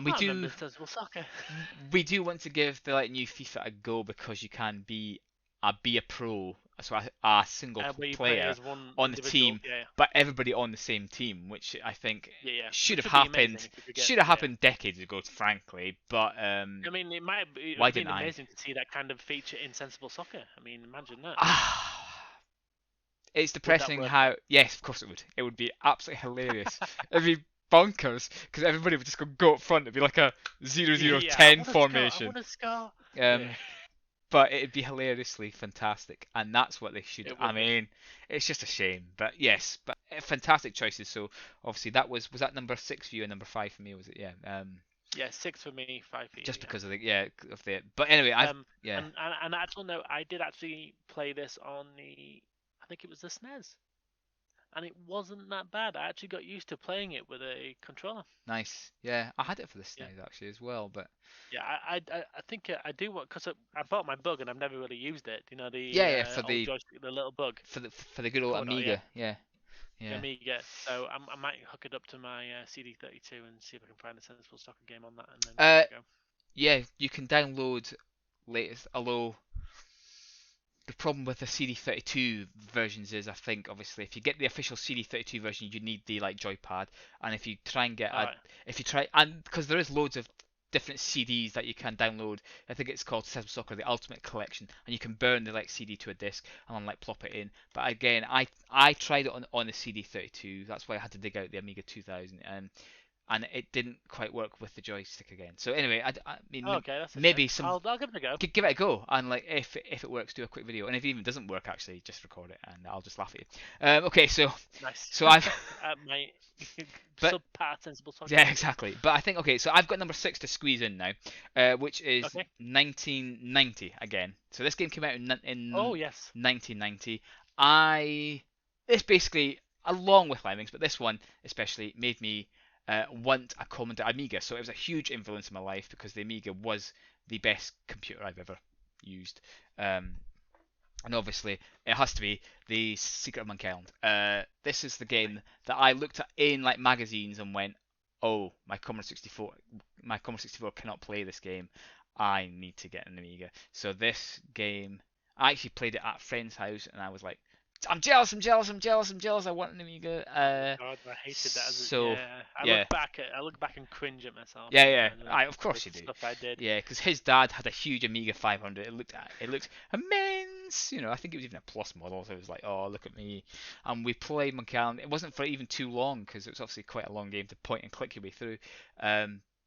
we I remember do Sensible Soccer. we do want to give the like new FIFA a go because you can be a pro, so a single Where you play player as one on the individual. team, Yeah, but everybody on the same team, which I think yeah. should Which have would be happened. amazing if you could get- Should have yeah. happened decades ago, frankly. But I mean, it might be why it'd been didn't I? amazing to see that kind of feature in Sensible Soccer. I mean, imagine that. It's Would that depressing work? how. Yes, of course it would. It would be absolutely hilarious. It'd be bonkers because everybody would just go up front. It'd be like a 0-0-10 I wanna formation. Score, I want to score. Um, But it'd be hilariously fantastic, and that's what they should. It I would be. mean, it's just a shame, but yes, but fantastic choices. So obviously that was that number 6 for you and number 5 for me, was it? Yeah. Yeah, 6 for me, 5 for you. Just yeah. because of the. But anyway, yeah. And actual note, I did actually play this on I think it was the SNES, and it wasn't that bad. I actually got used to playing it with a controller. Nice. Yeah, I had it for the Yeah. SNES actually as well, but Yeah, I think I do want because I bought my bug and I've never really used it. You know the for old the joystick, the little bug. for the good old Commodore, Amiga. yeah. Yeah. Amiga. So I might hook it up to my CD32 and see if I can find a Sensible Soccer game on that, and then there we go. Yeah, you can download latest, although the problem with the CD32 versions is, I think, obviously, if you get the official CD32 version, you need the like joypad, and if you try and get and because there is loads of different CDs that you can download. I think it's called Sensible Soccer the Ultimate Collection, and you can burn the like CD to a disc and then like plop it in. But again, I tried it on the CD32. That's why I had to dig out the Amiga 2000, and it didn't quite work with the joystick again. So anyway, I mean, Okay, that's maybe shame. I'll give it a go. give it a go, and like if it works, do a quick video, and if it even doesn't work, actually just record it, and I'll just laugh at you. Okay, so Nice. so I've my But- subpart Sensible Soccer. yeah, exactly. But I think okay, so I've got number 6 to squeeze in now, which is Okay. 1990 again. So this game came out in Oh yes. 1990. This basically, along with Lemmings, but this one especially made me want a Commodore Amiga. So it was a huge influence in my life because the Amiga was the best computer I've ever used. And obviously, it has to be the Secret of Monkey Island. This is the game that I looked at in like magazines and went, "Oh, my Commodore 64 cannot play this game. I need to get an Amiga." So this game, I actually played it at a friend's house, and I was like, "I'm jealous! I want an Amiga." God, I hated that. so, I yeah. look back and cringe at myself. Yeah. sometimes, Of course with you do. Stuff I did. Yeah, because his dad had a huge Amiga 500. It looked immense. You know, I think it was even a plus model. So it was like, oh, look at me. And we played Monkey Island. It wasn't for even too long because it was obviously quite a long game to point and click your way through.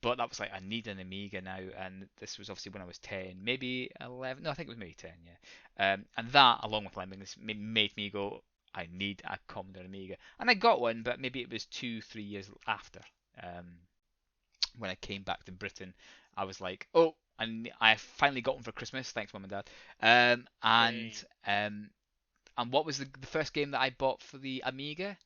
But that was like, I need an Amiga now, and this was obviously when I was 10, maybe 11. No, I think it was maybe 10. Yeah. And that, along with Lemmings, made me go, I need a Commodore Amiga, and I got one, but maybe it was 2-3 years after. When I came back to Britain, I was like, oh, and I finally got one for Christmas. Thanks, Mum and Dad. And what was the first game that I bought for the Amiga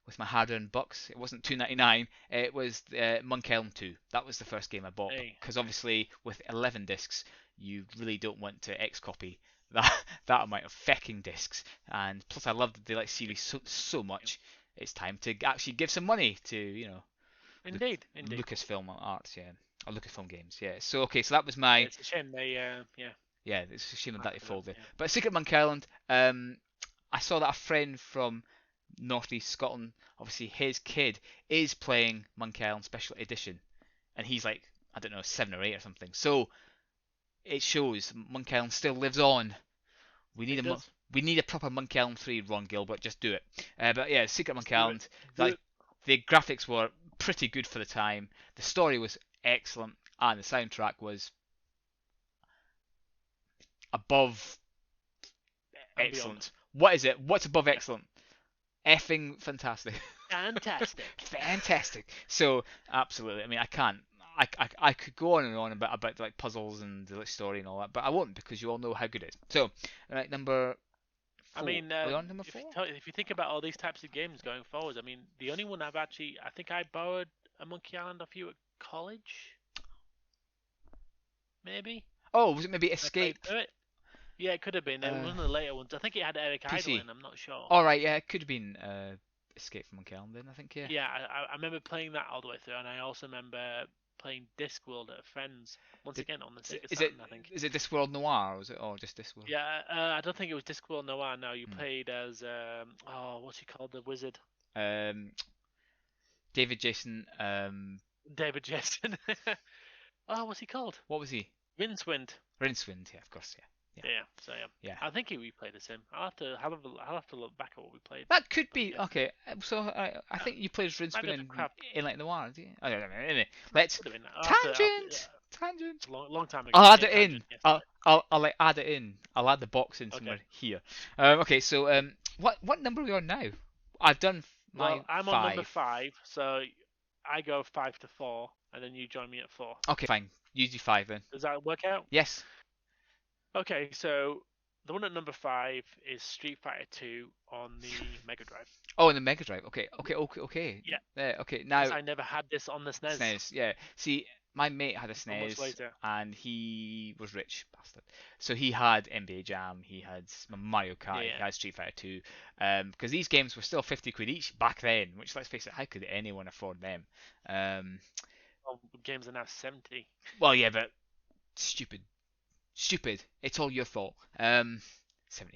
with my hard-earned bucks? It wasn't $2.99. It was Monkey Island 2. That was the first game I bought because obviously with 11 discs, you really don't want to X-copy that amount of fecking discs. And plus, I loved the like series so much. It's time to actually give some money to Indeed. Lucasfilm Arts, yeah, or Lucasfilm Games, yeah. So okay, so that was my It's a shame they yeah. It's a shame that they folded. Yeah. But Secret Monkey Island, I saw that a friend from Northeast Scotland. Obviously, his kid is playing Monkey Island Special Edition, and he's like, I don't know, 7 or 8 or something. So it shows Monkey Island still lives on. We need we need a proper Monkey Island 3, Ron Gilbert. Just do it. But yeah, Secret Monkey Island. Like, the graphics were pretty good for the time. The story was excellent, and the soundtrack was above excellent. What is it? What's above excellent? Effing fantastic. Fantastic. So absolutely. I mean, I could go on and on about like puzzles and the story and all that, but I won't because you all know how good it is. So, right, number 4. I mean, Are we on number 4? if you think about all these types of games going forward, I mean, the only one I think I borrowed a Monkey Island off you at college. Maybe. Oh, was it maybe Escape? Yeah, it could have been. It was one of the later ones. I think it had Eric PC. Idle in. I'm not sure. All right, yeah, it could have been Escape from Monkey Island then, I think, yeah. Yeah, I remember playing that all the way through, and I also remember playing Discworld at a friend's once again on the Sega Saturn, I think. Is it Discworld Noir, or was it, or just Discworld? Yeah, I don't think it was Discworld Noir. No, you played as what's he called, the wizard? David Jason. David Jason. Oh, what's he called? What was he? Rincewind. Rincewind, yeah, of course, yeah. Yeah. I think we played as him. I'll have to look back at what we played. That could be okay. So I think you played Rincewind in like Noir, did you? I don't know. Anyway, let's tangent. Long time ago. I'll add it in. I'll like add it in. I'll add the box in somewhere here. Okay, so what number are we on now? I've done my I'm 5. on number 5, so I go 5 to 4, and then you join me at 4. Okay, fine. You do 5 then. Does that work out? Yes. Okay, so the one at number 5 is Street Fighter 2 on the Mega Drive. Oh, on the Mega Drive. Okay. Yeah. Okay, now. I never had this on the SNES. SNES, yeah. See, my mate had a SNES, later. and he was rich, bastard. So he had NBA Jam, he had Mario Kart, he had Street Fighter 2. Because these games were still 50 quid each back then, which, let's face it, how could anyone afford them? Well, games are now 70. Well, yeah, but stupid. It's all your fault. 70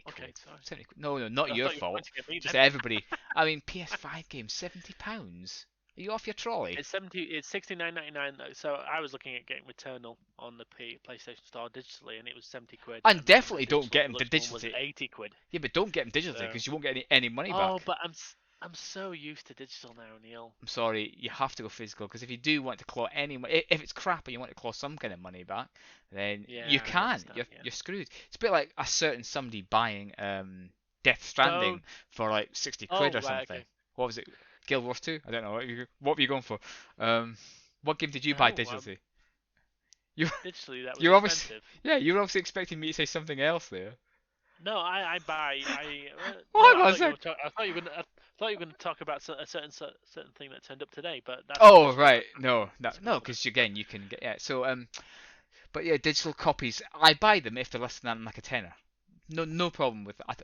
quid. Okay, sorry. 70 quid. No, not your fault. Just everybody. I mean, PS5 games, £70. Are you off your trolley? It's $69.99 though. So I was looking at getting Returnal on the PlayStation Store digitally, and it was 70 quid. And definitely don't get them digitally. Was 80 quid. Yeah, but don't get them digitally because you won't get any money back. Oh, but I'm so used to digital now, Neil. I'm sorry, you have to go physical because if you do want to claw any money, if it's crap and you want to claw some kind of money back, then you can. You're screwed. It's a bit like a certain somebody buying Death Stranding for like 60 quid or something. Okay. What was it? Guild Wars 2? I don't know. What were you going for? What game did you buy digitally? Digitally, that was expensive. You were obviously expecting me to say something else there. No, I buy. I thought you were going to talk about a certain thing that turned up today, but that's right. No, because again, you can get So but yeah, digital copies. I buy them if they're less than like a tenner. No problem with that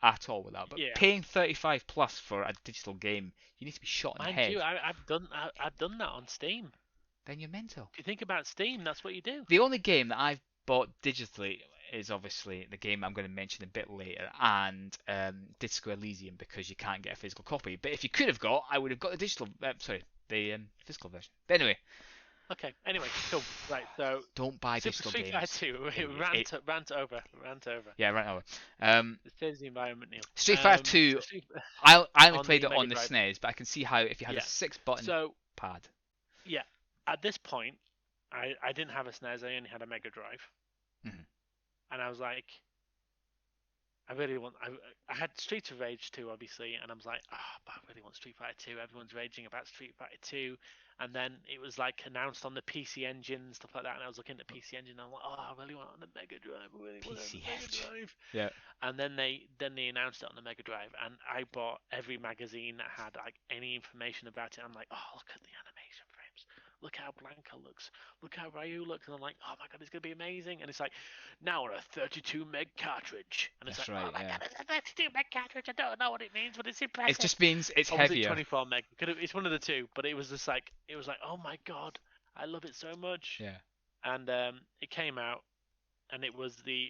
at all with that. But paying 35 plus for a digital game, you need to be shot in the head. I've done that on Steam. Then you're mental. If you think about Steam, that's what you do. The only game that I've bought digitally is obviously the game I'm going to mention a bit later, and Disco Elysium, because you can't get a physical copy. But if you could have got, I would have got the digital. The physical version. But anyway. Okay. Anyway, cool. Right. So don't buy digital games. Street Fighter 2. Rant over. Yeah, rant over. Let's change the environment, Neil. Street Fighter 2. I only played it on the SNES, but I can see how if you had a 6-button pad. Yeah. At this point, I didn't have a SNES. I only had a Mega Drive. Mm-hmm. And I was like, I had Streets of Rage 2, obviously, and I was like, but I really want Street Fighter 2. Everyone's raging about Street Fighter 2. And then it was like announced on the PC Engine and stuff like that, and I was looking at the PC Engine, and I'm like, I really want it on the Mega Drive. I really want it on the Mega Drive. Yeah. And then they announced it on the Mega Drive, and I bought every magazine that had like any information about it. I'm like, look at the animation frames. Look how Blanca looks. Look how Ryu looks. And I'm like, oh my god, it's going to be amazing. And it's like, now on a 32 meg cartridge. And it's God, it's a 32 meg cartridge. I don't know what it means, but it's impressive. It just means it's heavier. 24 meg. It's one of the two. But it was just like, oh my god, I love it so much. Yeah. And it came out, and it was the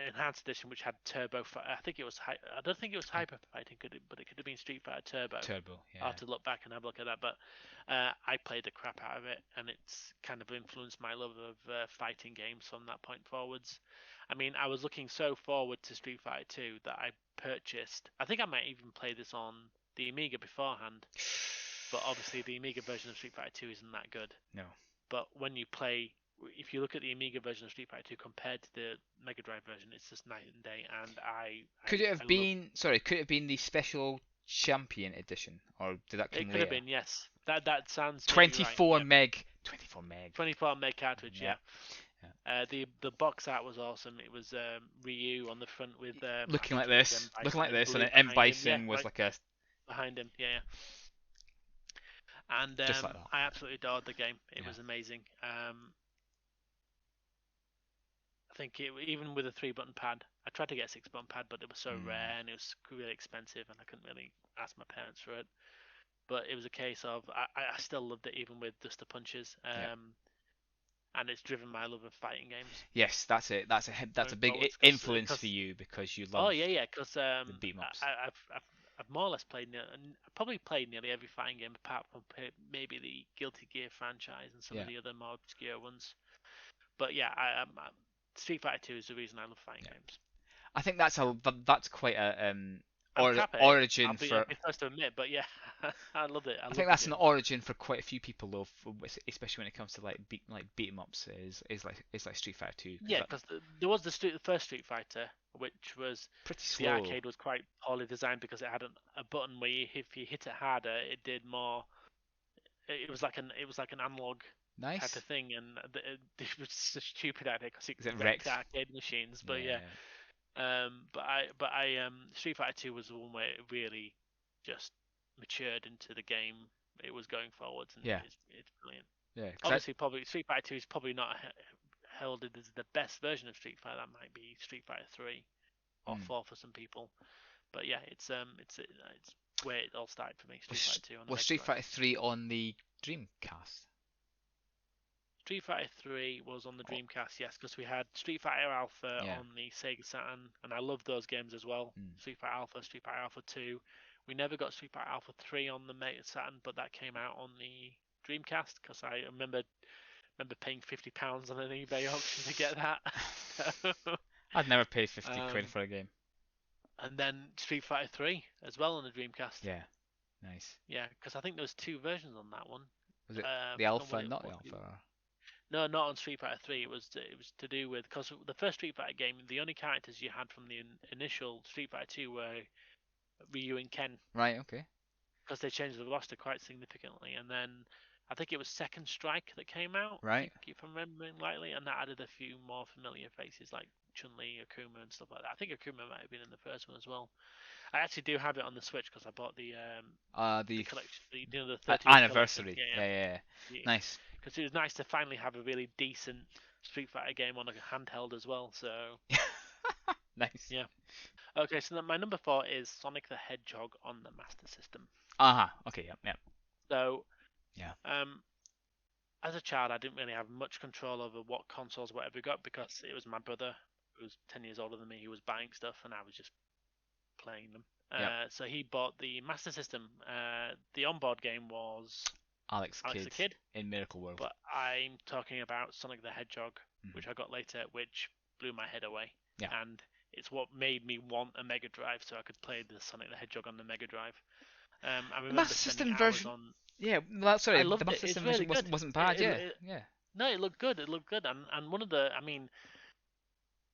enhanced edition which had turbo. I think it was. I don't think it was hyper fighting, but it could have been Street Fighter Turbo. Turbo, I'll yeah. have to look back and have a look at that. But I played the crap out of it, and it's kind of influenced my love of fighting games from that point forwards. I mean, I was looking so forward to Street Fighter 2 that I purchased. I think I might even play this on the Amiga beforehand, but obviously the Amiga version of Street Fighter 2 isn't that good. No. But when you play, if you look at the Amiga version of Street Fighter 2 compared to the Mega Drive version, it's just night and day. And could it have been? Sorry, could it have been the special champion edition, or did that come It could later? have been, yes. That sounds 24 right, meg. 24 meg. 24 meg cartridge, Yeah. The box art was awesome. It was Ryu on the front with looking like Patrick this, and looking like this, and Blue M behind him. Bison Yeah, was right like a behind him. Yeah. And just like that. I absolutely adored the game. It Yeah. was amazing. I think even with a 3-button pad, I tried to get a 6-button pad, but it was so rare and it was really expensive, and I couldn't really ask my parents for it. But it was a case of I still loved it even with just the punches. And it's driven my love of fighting games. Yes, that's it. That's a Going big forwards, influence 'cause- for you because you love. Oh yeah, because the beat 'em ups. I've more or less played, probably played nearly every fighting game apart from maybe the Guilty Gear franchise and some of the other more obscure ones. But yeah, Street Fighter 2 is the reason I love fighting games. I think that's quite a I'm crap at it. origin I'll be first to admit, but yeah, I loved it. I think that's an origin for quite a few people, though, especially when it comes to like beat 'em ups. Is like Street Fighter 2. Yeah, because there was the first Street Fighter, which was pretty the slow. arcade was quite poorly designed because it had a button where if you hit it harder, it did more. It was like an analog Nice. type of thing, and it was a stupid idea because it It wrecked wrecked? arcade machines. But yeah. Street Fighter 2 was the one where it really just matured into the game it was going forwards, and Yeah. it's brilliant. Yeah. 'cause Obviously, probably Street Fighter 2 is probably not held as the best version of Street Fighter. That might be Street Fighter 3 or 4 for some people. But yeah, it's where it all started for me. Street Fighter 2 on the was Mega Street Drive. Fighter 3 on the Dreamcast? Street Fighter 3 was on the Dreamcast, yes, because we had Street Fighter Alpha Yeah. on the Sega Saturn, and I loved those games as well. Street Fighter Alpha, Street Fighter Alpha 2. We never got Street Fighter Alpha 3 on the Mega Saturn, but that came out on the Dreamcast because I remember paying £50 on an eBay auction to get that. I'd never pay 50 quid for a game. And then Street Fighter 3 as well on the Dreamcast. Yeah. Nice. Yeah, because I think there was 2 versions on that one. Was it I the don't know Alpha, what it not the was. Alpha? Or... No, not on Street Fighter 3. It was to do with because the first Street Fighter game, the only characters you had from the initial Street Fighter 2 were Ryu and Ken, Right. Okay. because they changed the roster quite significantly. And then I think it was Second Strike that came out, Right. if I'm remembering rightly, and that added a few more familiar faces like Chun-Li, Akuma, and stuff like that. I think Akuma might have been in the first one as well. I actually do have it on the Switch because I bought the collection, the 30th anniversary. collection. Yeah. Nice. Because it was nice to finally have a really decent Street Fighter game on a handheld as well. So Nice. yeah. Okay, so then my number 4 is Sonic the Hedgehog on the Master System. Okay. Yeah. So Yeah. As a child, I didn't really have much control over what consoles whatever we got because it was my brother who was 10 years older than me who was buying stuff and I was just playing them. So he bought the Master System. The onboard game was Alex the Kid in Miracle World. But I'm talking about Sonic the Hedgehog, which I got later, which blew my head away. Yeah. And it's what made me want a Mega Drive so I could play the Sonic the Hedgehog on the Mega Drive. I remember Master System version. On... Yeah, well, sorry, I loved the Master it. System It's really version good. wasn't bad. Yeah. No, it looked good. And one of the,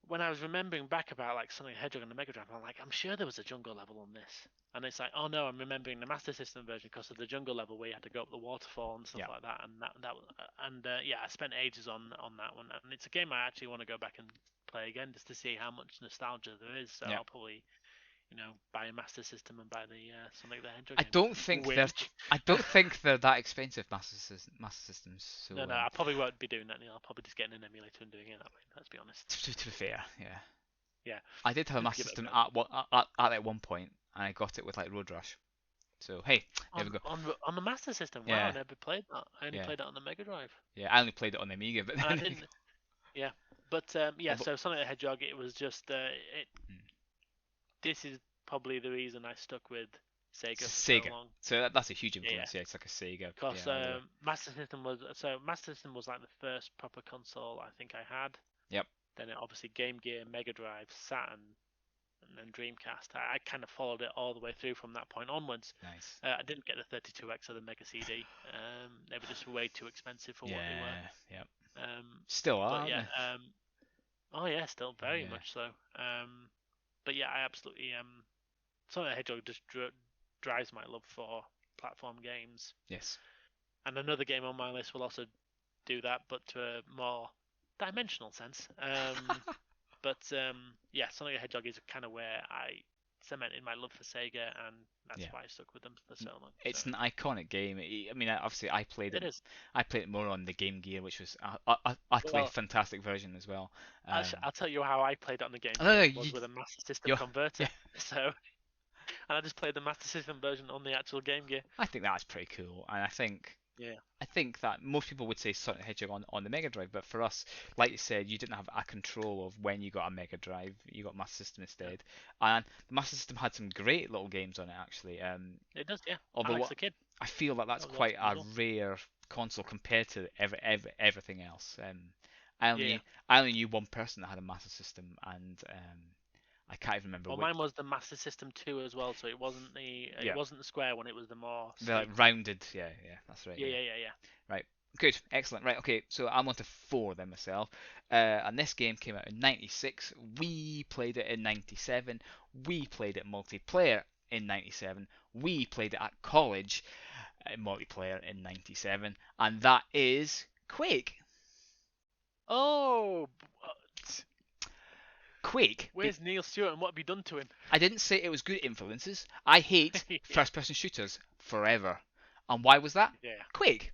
when I was remembering back about like Sonic the Hedgehog on the Mega Drive, I'm like, I'm sure there was a jungle level on this. And it's like, oh no, I'm remembering the Master System version because of the jungle level where you had to go up the waterfall and stuff like that. And I spent ages on that one. And it's a game I actually want to go back and play again just to see how much nostalgia there is. So I'll probably, buy a Master System and buy the Sonic the Hedgehog. I don't think they're that expensive, Master Systems. So, no, I probably won't be doing that. I'll probably just get an emulator and doing it that way. Let's be honest. To be fair, yeah. Yeah. I did have a Master System at one point, and I got it with like Road Rush. So hey, there we go. On the Master System. Wow, Yeah. I never played that. I only played it on the Mega Drive. Yeah, I only played it on the Amiga, but And I didn't. Yeah. But yeah, Although- so Sonic the Hedgehog, it was just this is probably the reason I stuck with Sega for so Sega. long. So that's a huge Yeah, influence. Yeah, it's like a Sega. because Yeah, all the way. Master System was like the first proper console I think I had. Yep. Then it obviously Game Gear, Mega Drive, Saturn, and then Dreamcast. I kind of followed it all the way through from that point onwards. Nice. I didn't get the 32X or the Mega CD. They were just way too expensive for what they were. Yeah. Um, Still are. but yeah, aren't oh yeah, still very Yeah. much so. But yeah, I absolutely Sonic the Hedgehog just drives my love for platform games. they? Yes. And another game on my list will also do that, but to a more dimensional sense. But yeah, Sonic the Hedgehog is kind of where I cemented my love for Sega, and that's Yeah. why I stuck with them for so long. It's so. an iconic game. I mean, obviously, I played It it. is. I played it more on the Game Gear, which was a utterly Well, fantastic version as well. I'll tell you how I played it on the Game no, Gear no, was with a Master System you're- converter. yeah. So, and I just played the Master System version on the actual Game Gear. I think that's pretty cool, and Yeah. I think that most people would say Sonic the Hedgehog on the Mega Drive, but for us, like you said, you didn't have a control of when you got a Mega Drive. You got Master System instead, and the Master System had some great little games on it actually. It does, yeah. Although Alex the Kid. I feel that that's That was quite a awesome as rare console compared to everything else. I only Yeah. I only knew one person that had a Master System, and I can't even remember Well, which. mine was the Master System 2 as well, so it wasn't Yeah. it wasn't the square one, it was the more The like, sleek. rounded, yeah, that's right. Yeah. Right, good, excellent. Right, okay, so I'm on to 4 then myself. And this game came out in '96. We played it in '97. We played it multiplayer in '97. We played it at college multiplayer in '97, and that is Quake. Oh, Quake. where's Neil Stewart and what have you done to him? I didn't say it was good influences. I hate Yeah. first-person shooters forever. And why was that? Yeah. Quake.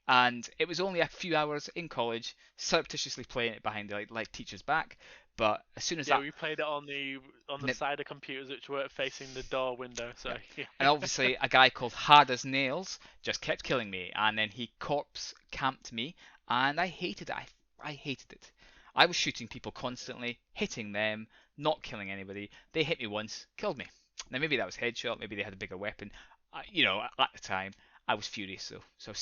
And it was only a few hours in college, surreptitiously playing it behind the like teacher's back. But as soon as Yeah, that, we played it on the Nip- side of computers which weren't facing the door window. So yeah. and obviously a guy called Hard as Nails just kept killing me, and then he corpse camped me, and I hated it. I hated it. I was shooting people constantly, hitting them, not killing anybody. They hit me once, killed me. Now maybe that was headshot, maybe they had a bigger weapon. At the time I was furious though. So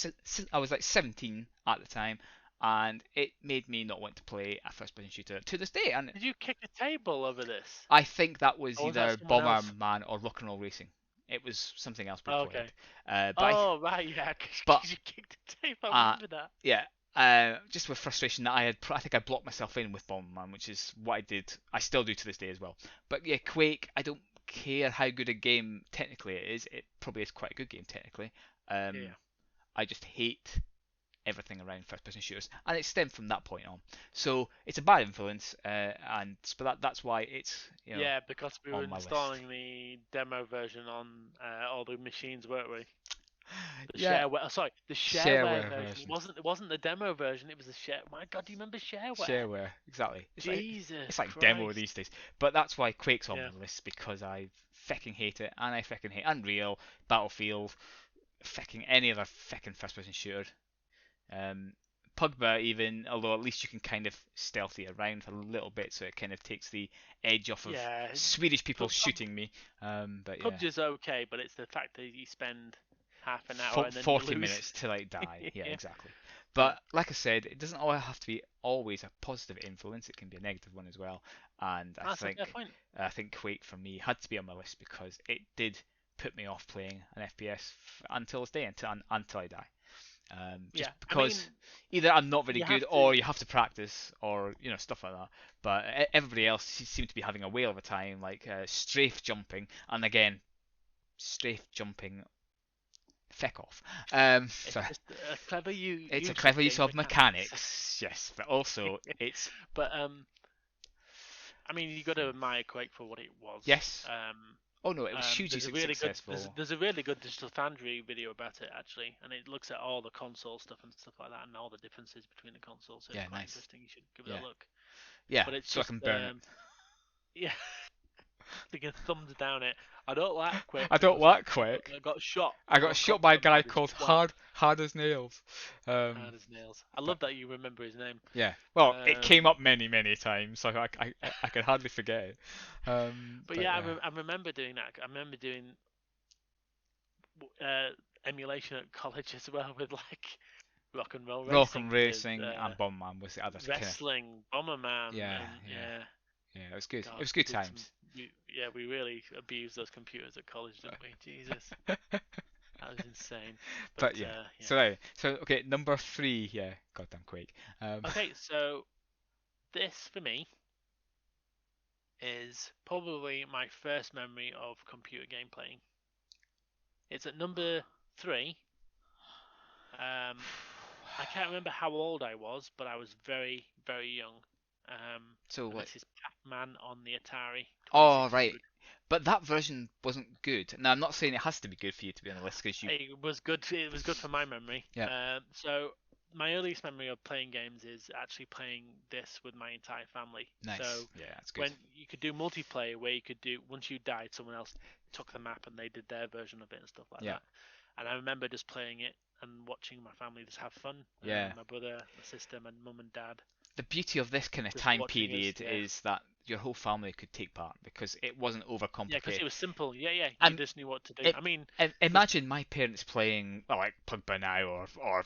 I was like 17 at the time, and it made me not want to play a first-person shooter to this day. And Did you kick the table over this? I think that was Or was that either someone else? Bomberman or Rock and Roll Racing. It was something else we Oh, played. okay. But Oh right, yeah, but- because you kicked the table. I remember that. yeah, just with frustration that I think I blocked myself in with Bomberman, which is what I did. I still do to this day as well. But yeah, Quake, I don't care how good a game technically it is. It probably is quite a good game technically. Yeah. I just hate everything around first-person shooters, and it stemmed from that point on. So it's a bad influence, but that's why it's Yeah, because we were on my list. installing the demo version on all the machines, weren't we? The Yeah. the Shareware shareware version. version. It wasn't the demo version. It was the share. My God, do you remember shareware? Shareware, exactly. Jesus, It's like Christ. demo these days. But that's why Quake's on Yeah. my list, because I fecking hate it, and I fecking hate Unreal, Battlefield, fecking any other fecking first-person shooter. Pugba even, although at least you can kind of stealthy around a little bit, so it kind of takes the edge off of Yeah, Swedish people Pub- shooting me. But yeah, PUBG's okay, but it's the fact that you spend half an hour and then 40 you lose. minutes till I die. Yeah, Yeah. exactly. But like I said, it doesn't always have to be always a positive influence. It can be a negative one as well. And That's a fair point. I think Quake for me had to be on my list because it did put me off playing an FPS until this day, until I die. Just Yeah, I because mean, either I'm not very you good, have to- or you have to practice, or stuff like that. But everybody else seemed to be having a whale of a time, like strafe jumping, and again, strafe jumping. Feck off. It's Sorry. just a clever It's a use clever use game of mechanics, yes, but also it's But I mean, you got to admire Quake for what it was. yes. Oh no, it was hugely there's a really successful. good there's a really good Digital Foundry video about it actually, and it looks at all the console stuff and stuff like that, and all the differences between the consoles. So Yeah, it's quite nice. interesting. You should give it Yeah. a look. Yeah, But it's so just, I can burn it. Yeah. Thinking thumbs down it. I don't like Quake. I don't because like Quake. I got shot. I got shot by a cocked up guy this called twat. Hard as Nails. Hard as nails. I love that you remember his name. Yeah. Well, it came Um, up many times, so I can hardly forget it. But yeah, I remember doing that. I remember doing emulation at college as well with like rock and roll Rock racing. and Racing with, and Bomberman was the other kind of. wrestling, Bomberman. Yeah, and, yeah. Yeah, it was good. God, It was good we did times. we really abused those computers at college, didn't we? Jesus, that was insane. But yeah. So anyway, okay, number 3. Yeah, goddamn Quake. Okay, so this for me is probably my first memory of computer game playing. It's at number 3. I can't remember how old I was, but I was very, very young. So and like, this is Pac-Man on the Atari. oh 2600. right, but that version wasn't good. Now I'm not saying it has to be good for you to be on the list because you. It was good. It was good for my memory. Yeah. So my earliest memory of playing games is actually playing this with my entire family. Nice. So Yeah, that's good. when you could do multiplayer, where you could do once you died, someone else took the map and they did their version of it and stuff like Yeah. that. And I remember just playing it and watching my family just have fun. Yeah. My brother, my sister, my mum and dad. The beauty of this kind of Just time watching us, period yeah. is that your whole family could take part because it wasn't Yeah, because overcomplicated. it was simple. Yeah, you And just knew what to do. it- I mean, Imagine my parents playing like Pugby Now or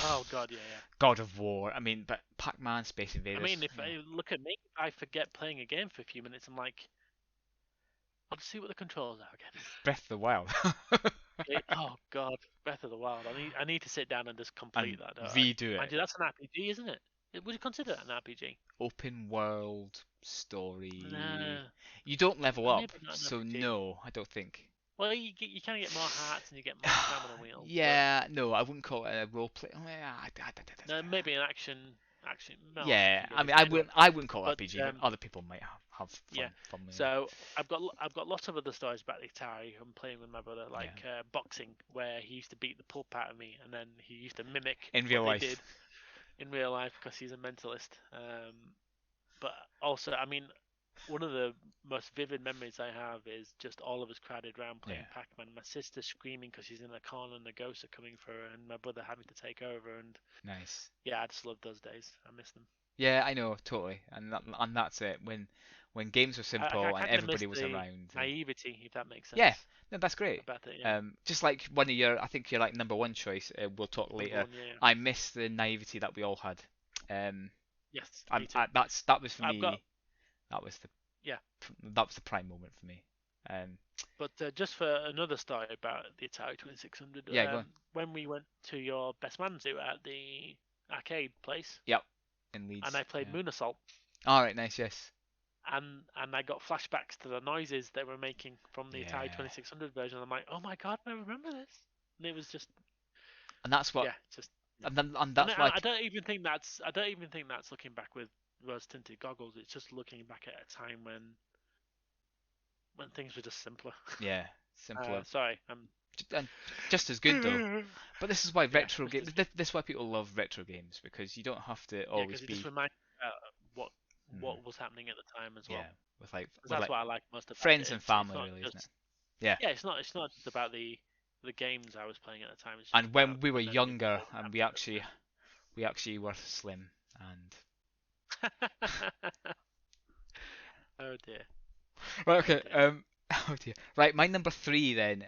oh god, yeah. God of War. I mean, but Pac-Man, Space Invaders. I mean, if I look at me, if I forget playing a game for a few minutes, I'm like, I'll just see what the controls are again. Breath of the Wild. Oh god, Breath of the Wild. I need to sit down and just complete And that. don't I? redo Mind it. you, that's an RPG, isn't it? Would you consider that an RPG? Open world story. Nah. You don't level up, Maybe not an so RPG. no, I don't think. Well, you kind of get more hearts and you get more stamina wheels. Yeah, no, I wouldn't call it a role play. No, maybe an action. No, Yeah, action I game. mean, I wouldn't call it But, RPG, but other people might have fun. yeah, fun with it. So I've got lots of other stories about the Atari. I'm playing with my brother, like boxing, where he used to beat the pulp out of me, and then he used to mimic In real what they life. did in real life because he's a mentalist. But also, I mean, one of the most vivid memories I have is just all of us crowded around playing Yeah. Pac-Man. My sister screaming because she's in a corner and the ghosts are coming for her, and my brother having to take over. And Nice. yeah, I just love those days. I miss them. Yeah, I know, totally, and that's it. When games were simple and kinda everybody miss was the around. Naivety, if that makes sense. Yeah, no, that's great. About it, yeah. Just like one of your, I think you're like number 1 choice. We'll talk Number later. one, yeah. I miss the naivety that we all had. Yes, me too. That was for I've me. got- That was the Yeah. That was the prime moment for me. But just for another story about the Atari 2600, Yeah, go on. when we went to your best man zoo at the arcade place, In Leeds. and I played yeah. Moon Assault, All right, nice, yes. and I got flashbacks to the noises they were making from the Atari Yeah. 2600 version. I'm like, oh my god, I remember this, and it was just And that's what. yeah, just. And And that's why. I don't even think that's looking back with rose tinted goggles. It's just looking back at a time when things were just simpler. Yeah, simpler. Sorry, I'm And just as good though. But this is why retro just games. as This is why people love retro games because you don't have to yeah, always because it be. just reminds me what was happening at the time as well. Yeah, with like 'Cause that's what I like most about friends it. and It's family, not really, just, isn't it? Yeah. Yeah, it's not just about the games I was playing at the time. It's just And when about we were memories younger, that and happened we actually were slim, and at the time. Oh dear. right, okay, dear. oh dear, right, my number 3 then,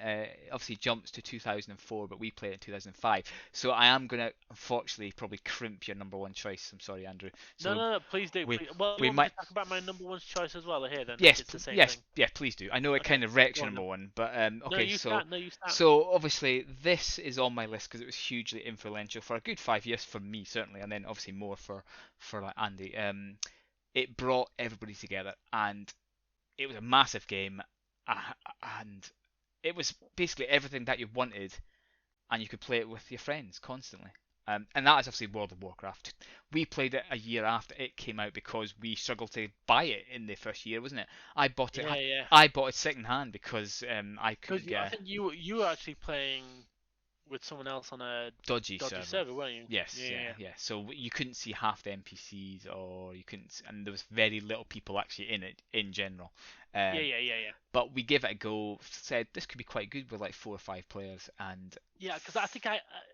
obviously jumps to 2004, but we played it in 2005, so I am gonna unfortunately probably crimp your number 1 choice. I'm sorry, Andrew. So No, please do. we- Well, we you want me might- to talk about my number 1 choice as well here then? yes, It's the same yes, thing. yeah, please do. I know it Okay, kind of wrecks go your on number then. 1, but No, okay, you so. start. No, you start. So obviously this is on my list because it was hugely influential for a good 5 years for me certainly, and then obviously more for like Andy. It brought everybody together, and it was a massive game, and it was basically everything that you wanted, and you could play it with your friends constantly. And that is obviously World of Warcraft. We played it a year after it came out because we struggled to buy it in the first year, wasn't it? I bought it. Yeah. I bought it second hand because I Because couldn't get. I think you were actually playing with someone else on a dodgy dodgy server. server, weren't you? Yes, yeah. So you couldn't see half the NPCs, or you couldn't, and there was very little people actually in it in general. Yeah, Um, yeah. but we gave it a go. Said this could be quite good with like 4 or 5 players, and Yeah, because I think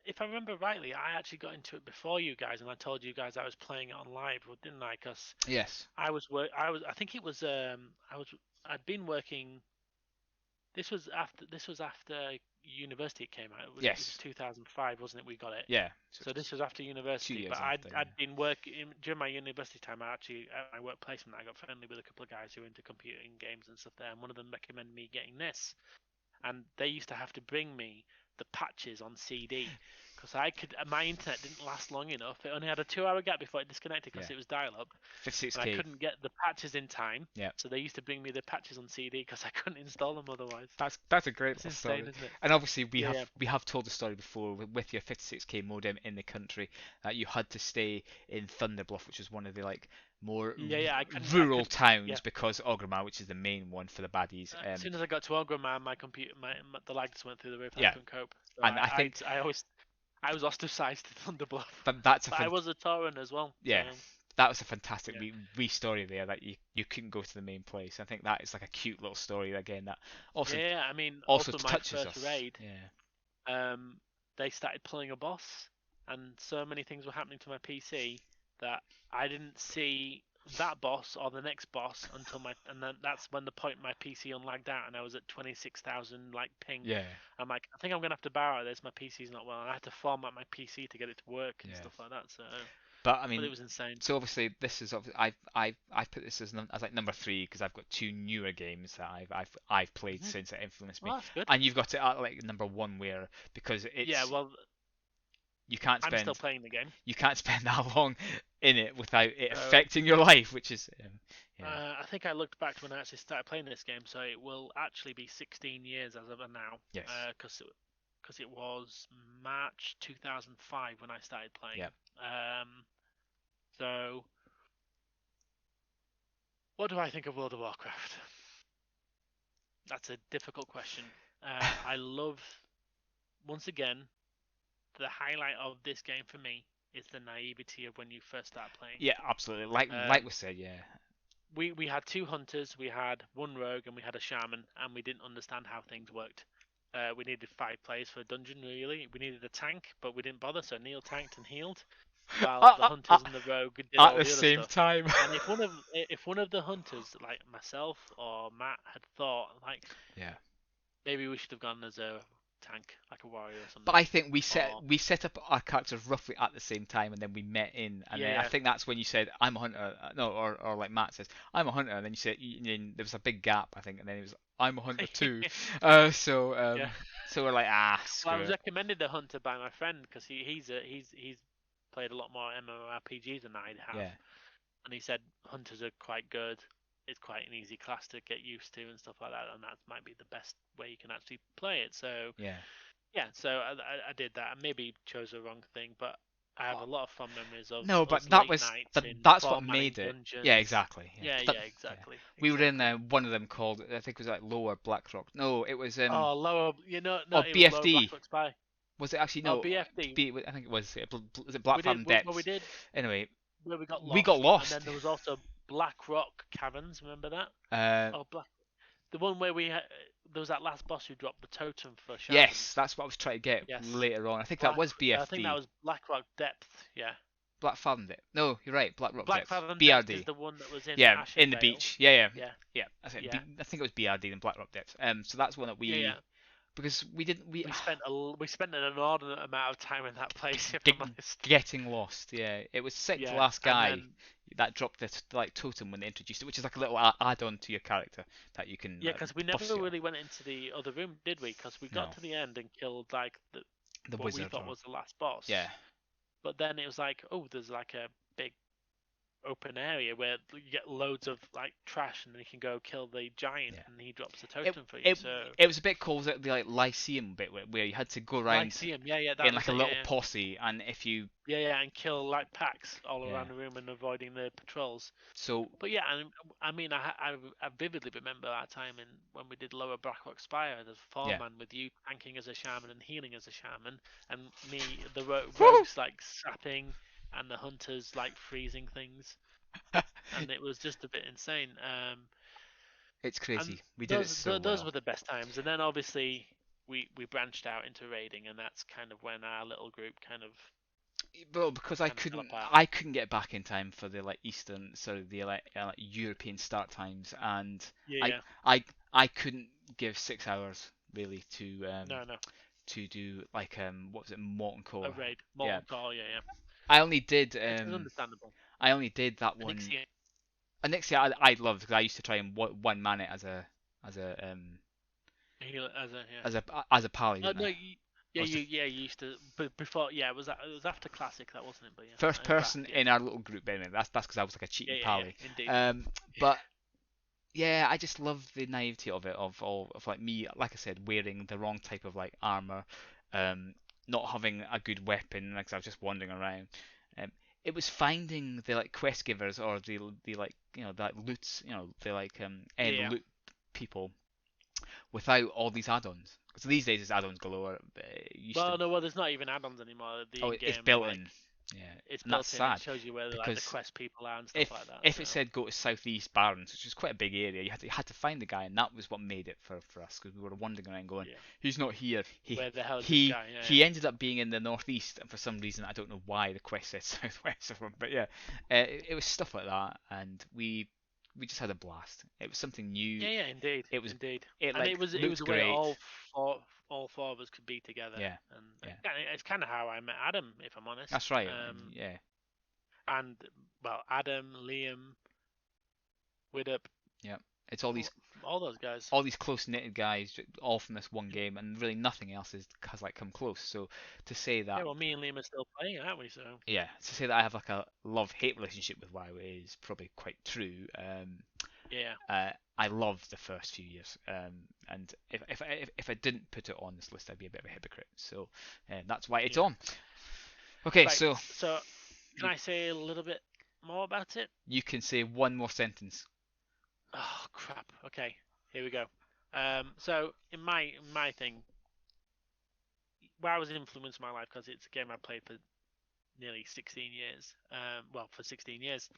if I remember rightly, I actually got into it before you guys, and I told you guys I was playing it on live, didn't I? Because yes, I think it was, I'd been working. This was after university came out. It was yes, 2005, wasn't it? We got it. yeah. So this was after 2 university, years but after. I'd been working during my university time. I actually at my work placement, I got friendly with a couple of guys who were into computing games and stuff there, and one of them recommended me getting this, and they used to have to bring me the patches on CD because my internet didn't last long enough. It only had a 2-hour gap before it disconnected because Yeah. it was dial-up, and I 56k. couldn't get the patches in time. Yeah. So they used to bring me the patches on CD because I couldn't install them otherwise. That's a great It's little insane, story. isn't it? And obviously Yeah. we have told the story before with your 56k modem in the country that you had to stay in Thunderbluff, which is one of the like more I rural couldn't- towns yeah. because Orgrimmar, which is the main one for the baddies. As soon as I got to Orgrimmar, my computer, the lag just went through the roof. Yeah. I couldn't cope. So And I think I was ostracized to Thunderbluff. that's a But I was a Tauren as well. yeah. So, That was a fantastic Yeah. wee story there that you couldn't go to the main place. I think that is like a cute little story again that also yeah, I mean, also also my touches first us. raid, Yeah. they started pulling a boss, and so many things were happening to my PC that I didn't see that boss or the next boss and then that's when the point my PC unlagged out and I was at 26,000 like ping. Yeah. I'm like, I think I'm gonna have to borrow this. My PC's not well, and I had to format my PC to get it to work and Yeah. stuff like that. So, But I but mean, it was insane. so obviously this is I put this as like number 3 because I've got 2 newer games that I've played Mhm. since it influenced me, Well, that's good. and you've got it at like number 1 where because it's Yeah, well, you can't I'm spend still playing the game. you can't spend that long in it without it No. affecting your life, which is yeah. I think I looked back to when I actually started playing this game, so it will actually be 16 years as of now. Yes. Because it was March 2005 when I started playing. Yep. So, what do I think of World of Warcraft? That's a difficult question. I love, once again, the highlight of this game for me is the naivety of when you first start playing. Yeah, absolutely. Like we said, yeah. We had 2 hunters, we had 1 rogue, and we had a shaman, and we didn't understand how things worked. We needed 5 players for a dungeon, really. We needed a tank, but we didn't bother, so Neil tanked and healed, while the hunters and the rogue did all At the the other same stuff. time. And if one of the hunters, like myself or Matt, had thought, like, Yeah. maybe we should have gone as a tank, like a warrior or something. But I think we Or- set up our characters roughly at the same time, and then we met in, and then I Yeah. think that's when you said I'm a hunter. No, or like Matt says I'm a hunter, and then you said and then there was a big gap, I think, and then it was I'm a hunter too. Yeah. So we're like screw Well, I was it. recommended a hunter by my friend because he's played a lot more MMORPGs than I have, Yeah. and he said hunters are quite good. It's quite an easy class to get used to and stuff like that, and that might be the best way you can actually play it. So Yeah. so I did that, and maybe chose the wrong thing, but I have a lot of fun memories of No, but us that late was nights but in that's what 4-man made it. dungeons. Yeah, exactly. Yeah, But- exactly. We were in exactly. one of them called I think it was like Lower Blackrock. No, it was Oh, lower, no, oh, it was Lower BFD. Blackrock Spy. Was it actually Oh, no? BFD. I think it was. Was it Black We Farm did, Depths? well, we did, Anyway, where we got lost. we got lost. And then there was also Black Rock Caverns, remember that? Uh, The one where there was that last boss who dropped the totem for shamans. yes, that's what I was trying to get Yes. later on. I think that was BFD. I think that was Black Rock Depth, yeah. Black Farm Depths. No, you're right. Black Rock Black Depths. Fathom BRD. Depth is the one that was in Yeah, Ashen in the Vale. beach. Yeah. Yeah. I think Yeah. I think it was BRD and Black Rock Depths. So that's one that we Yeah. because we didn't we We spent an inordinate amount of time in that place, if Get- I'm honest. getting lost. Yeah, it was sick. Yeah, The last guy and then- that dropped the like totem when they introduced it, which is like a little add-on to your character that you can. Yeah, because we never buff your- really went into the other room, did we? Because we got No. to the end and killed like the what wizard. we thought or- was the last boss. Yeah. But then it was like, oh, there's like a big open area where you get loads of like trash, and then you can go kill the giant, Yeah. and he drops the It, totem for you. it, So it was a bit cool, the like Lyceum bit where you had to go around Lyceum, yeah, that in was like a it, little yeah. posse, and if you Yeah, and kill like packs all Yeah. around the room and avoiding the patrols. so But yeah, I mean, I vividly remember our time when we did Lower Blackrock Spire. There's a Yeah. foreman with you tanking as a shaman and healing as a shaman, and me, the Woo! rogues like sapping, and the hunters like freezing things, and it was just a bit insane. It's And crazy. We did it so those well. were the best times. And then obviously we branched out into raiding, and that's kind of when our little group kind of Well, because kind of fell apart. I couldn't get back in time for the like Eastern, sorry, the like European start times, and Yeah, I couldn't give 6 hours really to no, to do like what was it, Molten a Core. raid, Yeah, Molten Core, yeah. I only did It's understandable. that one. Onyxia, Onyxia I loved because I used to try and one man it as a as a heal as a yeah. as a pally, Oh didn't no, I? Or was you used to, but before, yeah, it was after Classic, that wasn't it? But yeah, first person yeah, in our little group anyway. That's because I was like a cheating pally. indeed. But yeah, I just love the naivety of it, of like me, like I said, wearing the wrong type of like armor, not having a good weapon, like 'cause I was just wandering around. Um, it was finding the like quest givers or the like that loots, the like end Yeah. loot people without all these add-ons. Because these days it's add-ons galore. Well, there's not even add-ons anymore. The Oh, in-game, it's built like, in. Yeah, it's and that's built in. It sad shows you where like because the quest people are and stuff like that. if it said go to Southeast Barrens, which is quite a big area, you had to find the guy, and that was what made it for us because we were wandering around going, Yeah. he's not here. Where the hell is He this guy? Yeah, he ended up being in the northeast, and for some reason I don't know why the quest said southwest of him, but yeah, it was stuff like that, and we just had a blast. It was something new. yeah, indeed. It was indeed. it And like it was looked a way great. all four of us could be together. Yeah, And yeah. it's kind of how I met Adam, if I'm honest. That's right. Yeah. And well, Adam, Liam, Widup. Yeah. It's all those guys. all these close knitted guys, all from this one game, and really nothing else has like come close. So to say that, Yeah, well, me and Liam are still playing, aren't we? So yeah, to say that I have like a love-hate relationship with WoW is probably quite true. yeah. I loved the first few years, and if I didn't put it on this list, I'd be a bit of a hypocrite. So that's why it's on. Okay, Right, so can I say a little bit more about it? you can say one more sentence. Oh crap. Okay, here we go. So in my thing, where I was influenced my life because it's a game I played for nearly 16 years. For 16 years.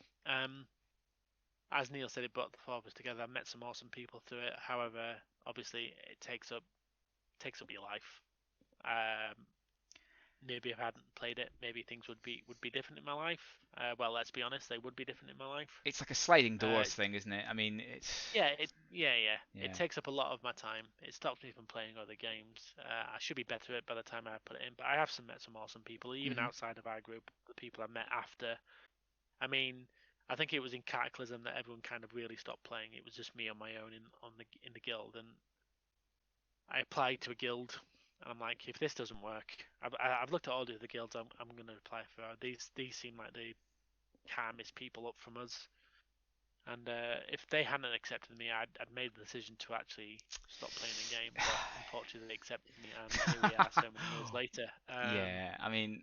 As Neil said, it brought the four of us together. I met some awesome people through it. However, obviously, it takes up your life. Maybe if I hadn't played it, maybe things would be different in my life. Well, let's be honest, they would be different in my life. It's like a sliding doors thing, isn't it? I mean, it's yeah. It takes up a lot of my time. It stops me from playing other games. I should be better at it by the time I put it in, but I have met some awesome people, even outside of our group. The people I met after. I mean, I think it was in Cataclysm that everyone kind of really stopped playing. It was just me on my own in the guild, and I applied to a guild. I'm like, if this doesn't work, I've looked at all the other guilds I'm going to apply for. These seem like the calmest people up from us. And if they hadn't accepted me, I'd made the decision to actually stop playing the game. But unfortunately, they accepted me, and here we are so many years later. yeah, I mean,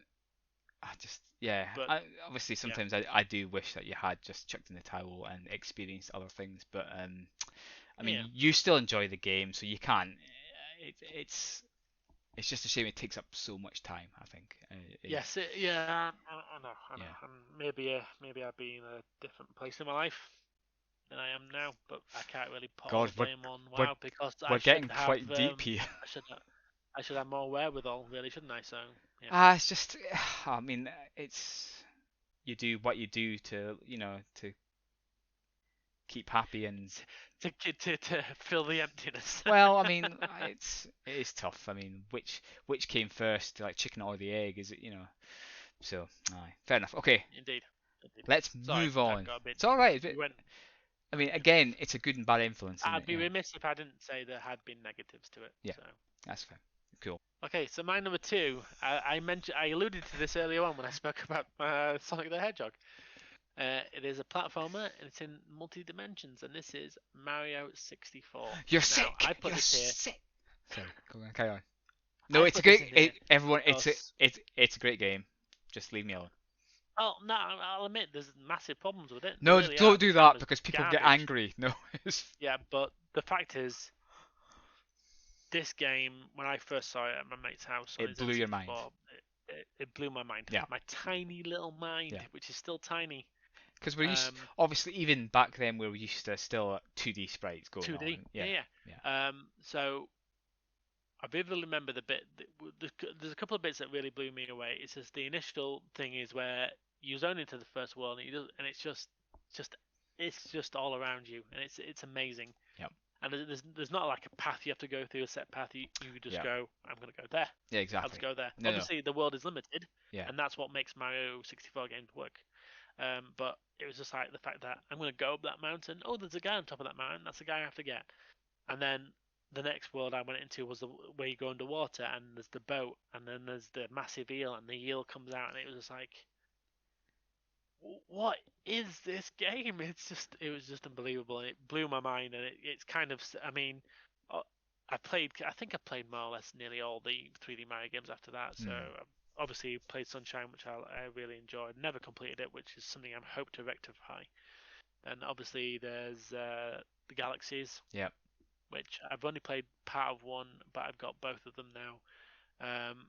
But, obviously sometimes I do wish that you had just chucked in the towel and experienced other things, but I mean, you still enjoy the game, so you can. It's just a shame it takes up so much time, I think. Yes, I know. Yeah. And maybe I'd be in a different place in my life than I am now, but I can't really put all the blame on WoW because we're getting quite deep here. I should have more wherewithal, really, shouldn't I? So yeah. It's just, I mean, it's you do what you do to to keep happy and to fill the emptiness. well, I mean, it is tough. I mean, which came first, like chicken or the egg? Is it So, fair enough. Okay. Indeed. Let's move on. Bit, it's all right. I mean, again, it's a good and bad influence. I'd be remiss if I didn't say there had been negatives to it. Yeah, so. That's fair. Cool. Okay, so my number 2, I alluded to this earlier on when I spoke about Sonic the Hedgehog. It is a platformer, and it's in multi-dimensions, and this is Mario 64. You're Now, sick. I put You're this here. sick. Sorry, go on, carry on. No, I it's a put this great. in here Everyone, because- it's a great game. Just leave me alone. Oh no, I'll admit there's massive problems with it. No, There really don't are. do The that camera's because people get garbage. angry. No, it's Yeah, but the fact is, this game, when I first saw it at my mate's house, on It his blew your mind. N64, it blew my mind. Yeah. My tiny little mind, Yeah. which is still tiny. because we're used. Um, Obviously, even back then, we were used to still 2D sprites going 2D. on. Yeah. So I vividly remember the bit. There's a couple of bits that really blew me away. It's just the initial thing is where you zone into the first world, and it's just all around you, and it's amazing. Yep. And there's not like a path you have to go through, a set path. You just Yep. go, I'm gonna go there. Yeah, I'll exactly. just go there. No. Obviously, the world is limited, Yeah. and that's what makes Mario 64 games work. But it was just like the fact that I'm gonna go up that mountain. Oh, there's a guy on top of that mountain. That's the guy I have to get. And then the next world I went into was where you go underwater, and there's the boat, and then there's the massive eel, and the eel comes out, and it was just like, what is this game? It was just unbelievable, and it blew my mind, and it's kind of, I mean, I think I played more or less nearly all the 3D Mario games after that. So obviously played Sunshine, which I really enjoyed. Never completed it, which is something I hope to rectify. And obviously there's the Galaxies. Yep. Which I've only played part of one, but I've got both of them now. And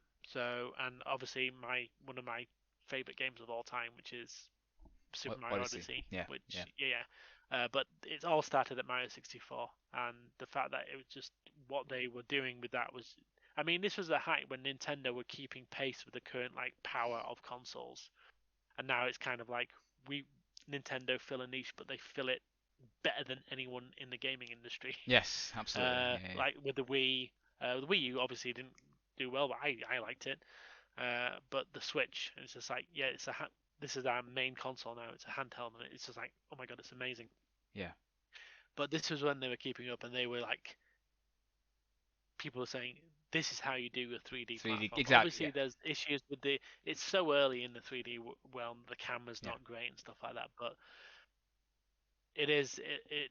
obviously one of my favorite games of all time, which is Super Mario Odyssey. Yeah. But it all started at Mario 64, and the fact that it was just what they were doing with that was, I mean, this was a height when Nintendo were keeping pace with the current like power of consoles, and now it's kind of like Nintendo fill a niche, but they fill it better than anyone in the gaming industry. Yes, absolutely. Like with the Wii, the Wii U obviously didn't do well, but I liked it. But the Switch, it's just like, yeah, this is our main console now. It's a handheld, and it's just like, oh my god, it's amazing. Yeah. But this was when they were keeping up, and they were like, people were saying, this is how you do a 3D platform. Exactly. Obviously, there's issues with it's so early in the 3D realm, the camera's not great and stuff like that, but it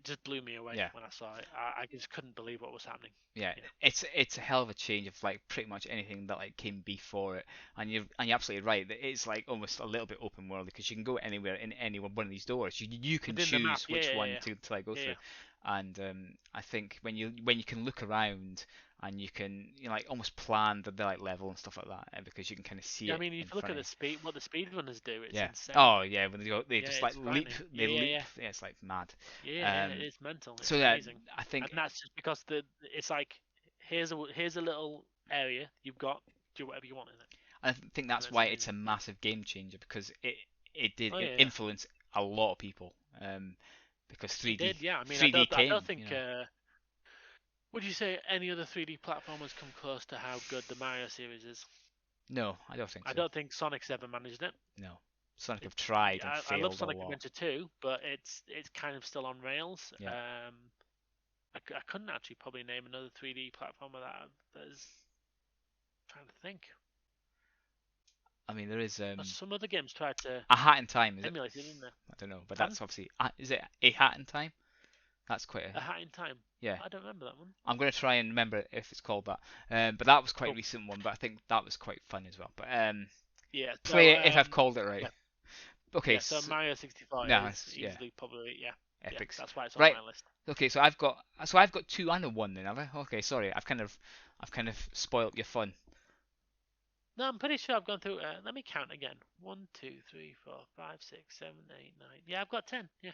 just blew me away when I saw it. I just couldn't believe what was happening. Yeah, it's a hell of a change of like pretty much anything that like came before it, and you're absolutely right that it's like almost a little bit open world because you can go anywhere in any one of these doors. You can choose which one to like go through, and I think when you can look around and you can like almost plan the like level and stuff like that, because you can kind of see it. I mean, if you look at what the speedrunners do, it's insane. Oh yeah, when they just like leap, leap. Yeah, it's like mad. Yeah, it's mental. It's so amazing. I think, and that's just because it's like here's a little area you've got, do whatever you want in it. I think that's why it's a massive game changer, because it did influence a lot of people. Because 3D. It did, yeah. I mean, 3D I don't think. Would you say any other 3D platformers come close to how good the Mario series is? No, I don't think so. I don't think Sonic's ever managed it. No, Sonic have tried and failed. I love Sonic a lot. Adventure 2, but it's kind of still on rails. Yeah. I couldn't actually probably name another 3D platformer that is. Trying to think. I mean, there is some other games tried to A Hat in Time. emulate it, didn't there? I don't know, but that's obviously is it A Hat in Time? That's quite A Hat in Time. Yeah. I don't remember that one. I'm going to try and remember if it's called that. But that was quite a recent one, but I think that was quite fun as well. But yeah. Play it if I've called it right. Yeah. Okay. Yeah, so Mario 65 is easily probably Epics. Yeah, that's why it's on my list. Okay, so I've got 2 and a 1 then, have I? Okay, sorry, I've kind of spoiled your fun. No, I'm pretty sure I've gone through. Let me count again. 1, 2, 3, 4, 5, 6, 7, 8, 9. Yeah, I've got 10. Yeah.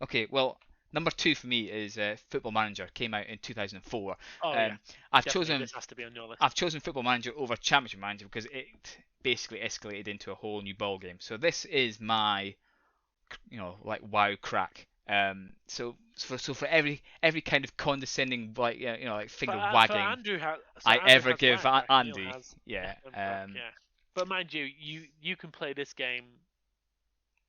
Okay, well, number 2 for me is Football Manager. Came out in 2004. Oh yeah. This has to be on your list. I've chosen Football Manager over Championship Manager because it basically escalated into a whole new ball game. So this is my, like WoW crack. So for every kind of condescending like like finger wagging Andrew I give Andy, But mind you, you can play this game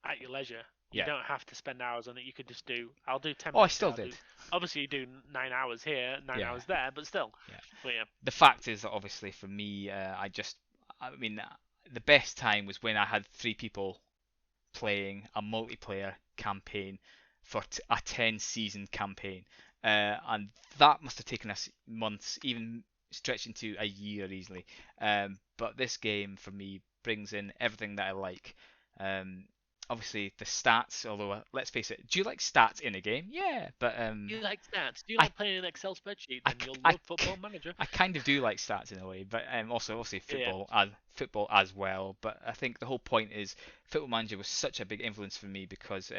at your leisure. You don't have to spend hours on it. You could just I'll do 10 minutes. Oh, I still did. Obviously, you do 9 hours here, 9 hours there, but still. Yeah. But yeah. The fact is that obviously for me, the best time was when I had 3 people playing a multiplayer campaign for a 10-season campaign, and that must have taken us months, even stretched into a year easily. But this game for me brings in everything that I like. Obviously the stats, although let's face it, do you like stats in a game? Yeah, but Do you like stats? Do you I- like playing an Excel spreadsheet? I Then you'll c- I love Football Manager. I kind of do like stats in a way, but also obviously Yeah. football as well. But I think the whole point is Football Manager was such a big influence for me because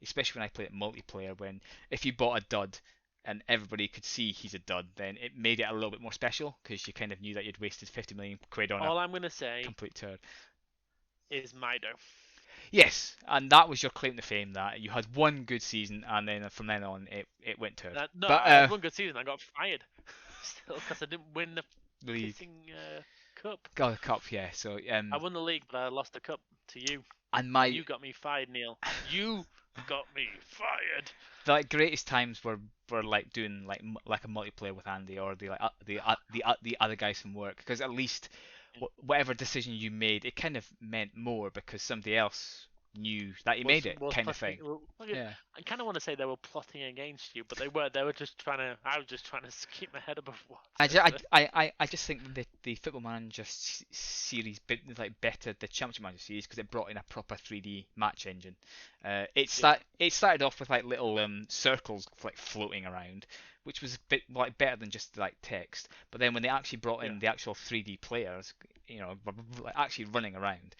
especially when I played multiplayer, when if you bought a dud and everybody could see he's a dud, then it made it a little bit more special because you kind of knew that you'd wasted 50 million quid on All a I'm gonna say complete turd. is Mido. Yes, and that was your claim to fame, that you had one good season and then from then on it went turd. No, But I had one good season. I got fired still because I didn't win the league, kissing cup. got the cup, yeah. So I won the league, but I lost the cup to you. and my You got me fired, Neil. You got me fired. the like greatest times were like doing like a multiplayer with Andy or the other guys from work, because at least whatever decision you made, it kind of meant more because somebody else knew that you made it, kind of thing. Yeah. I kind of want to say they were plotting against you, but they weren't. They were just trying to. I was just trying to keep my head above water. I just think the Football Manager series like bettered the Championship Manager series because it brought in a proper 3D match engine. It started off with like little circles like floating around, which was a bit like better than just like text. But then when they actually brought in the actual 3D players, actually running around,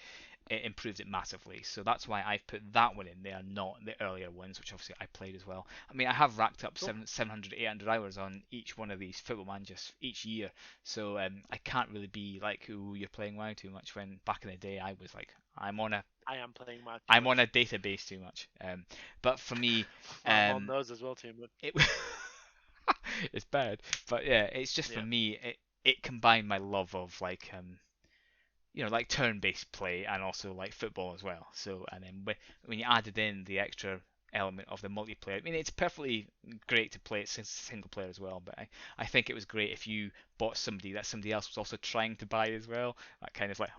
it improved it massively. So that's why I've put that one in there, not the earlier ones, which obviously I played as well. I mean, I have racked up 700, 800 hours on each one of these Football Managers each year. So I can't really be like, "Ooh, you're playing WoW too much." When back in the day, I was like, I am on a database too much. But for me, I'm on those as well too much. It's bad. But yeah, it's just for me, it combined my love of like like turn-based play and also like football as well. So and then when you added in the extra element of the multiplayer, I mean, it's perfectly great to play it single player as well. But I think it was great if you bought somebody that somebody else was also trying to buy as well. That kind of like,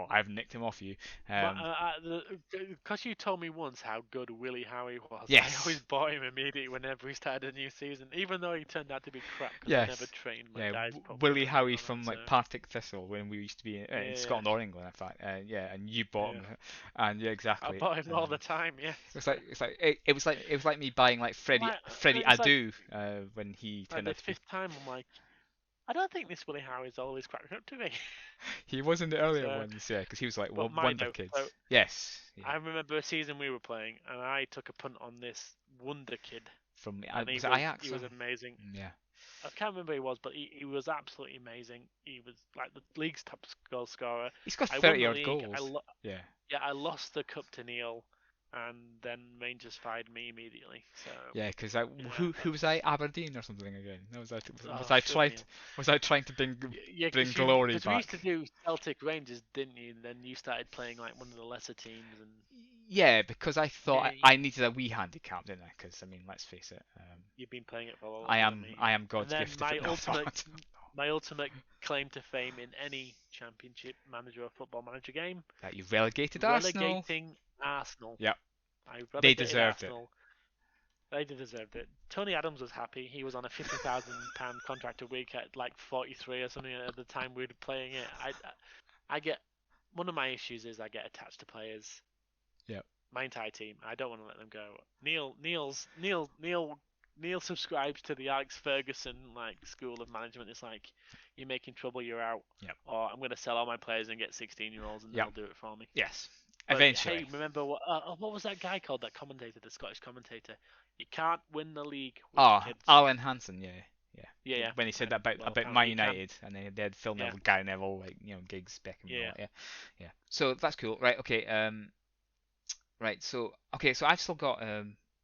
I've nicked him off you. Because you told me once how good Willie Howie was, yes. I always bought him immediately whenever he started a new season, even though he turned out to be crap because I never trained my guys properly. Willie Howie from like Partick Thistle when we used to be in Scotland or England, in fact. And you bought him, and exactly. I bought him all the time. Yeah. It was like me buying like Freddie Adu when he turned out the fifth time. I'm like, I don't think this Willie Howie's always cracked up to me. He was in the earlier ones, yeah, because he was like Wonder Kids. So yes. Yeah. I remember a season we were playing, and I took a punt on this Wonder Kid. From Ajax. He was amazing. Yeah. I can't remember who he was, but he was absolutely amazing. He was like the league's top goal scorer. He's got 30-odd goals. I lost the cup to Neil, and then Rangers fired me immediately. So yeah, because who was I? Aberdeen or something again? No, was I trying to bring glory back? Because we used to do Celtic Rangers, didn't you? And then you started playing like one of the lesser teams, and yeah, because I thought I needed a wee handicap, didn't I? Because I mean, let's face it. You've been playing it for a long time. I am God's gift. My ultimate claim to fame in any Championship Manager or Football Manager game. That you relegating Arsenal. Yep. They deserved it. They deserved it. Tony Adams was happy. He was on a £50,000 contract a week at like 43 or something at the time we were playing it. I get one of my issues is I get attached to players. Yeah. My entire team. I don't want to let them go. Neil subscribes to the Alex Ferguson like school of management. It's like, you're making trouble, you're out. Yep. Or I'm going to sell all my players and get 16-year-olds and they'll do it for me. Yes. But eventually. Hey, remember what was that guy called? That commentator, the Scottish commentator. You can't win the league with kids. Alan Hansen, yeah. When he said that about Man United, and they had Phil Neville, Gary Neville, like Giggs, Beckham, yeah. So that's cool, right? Okay, right. So I've still got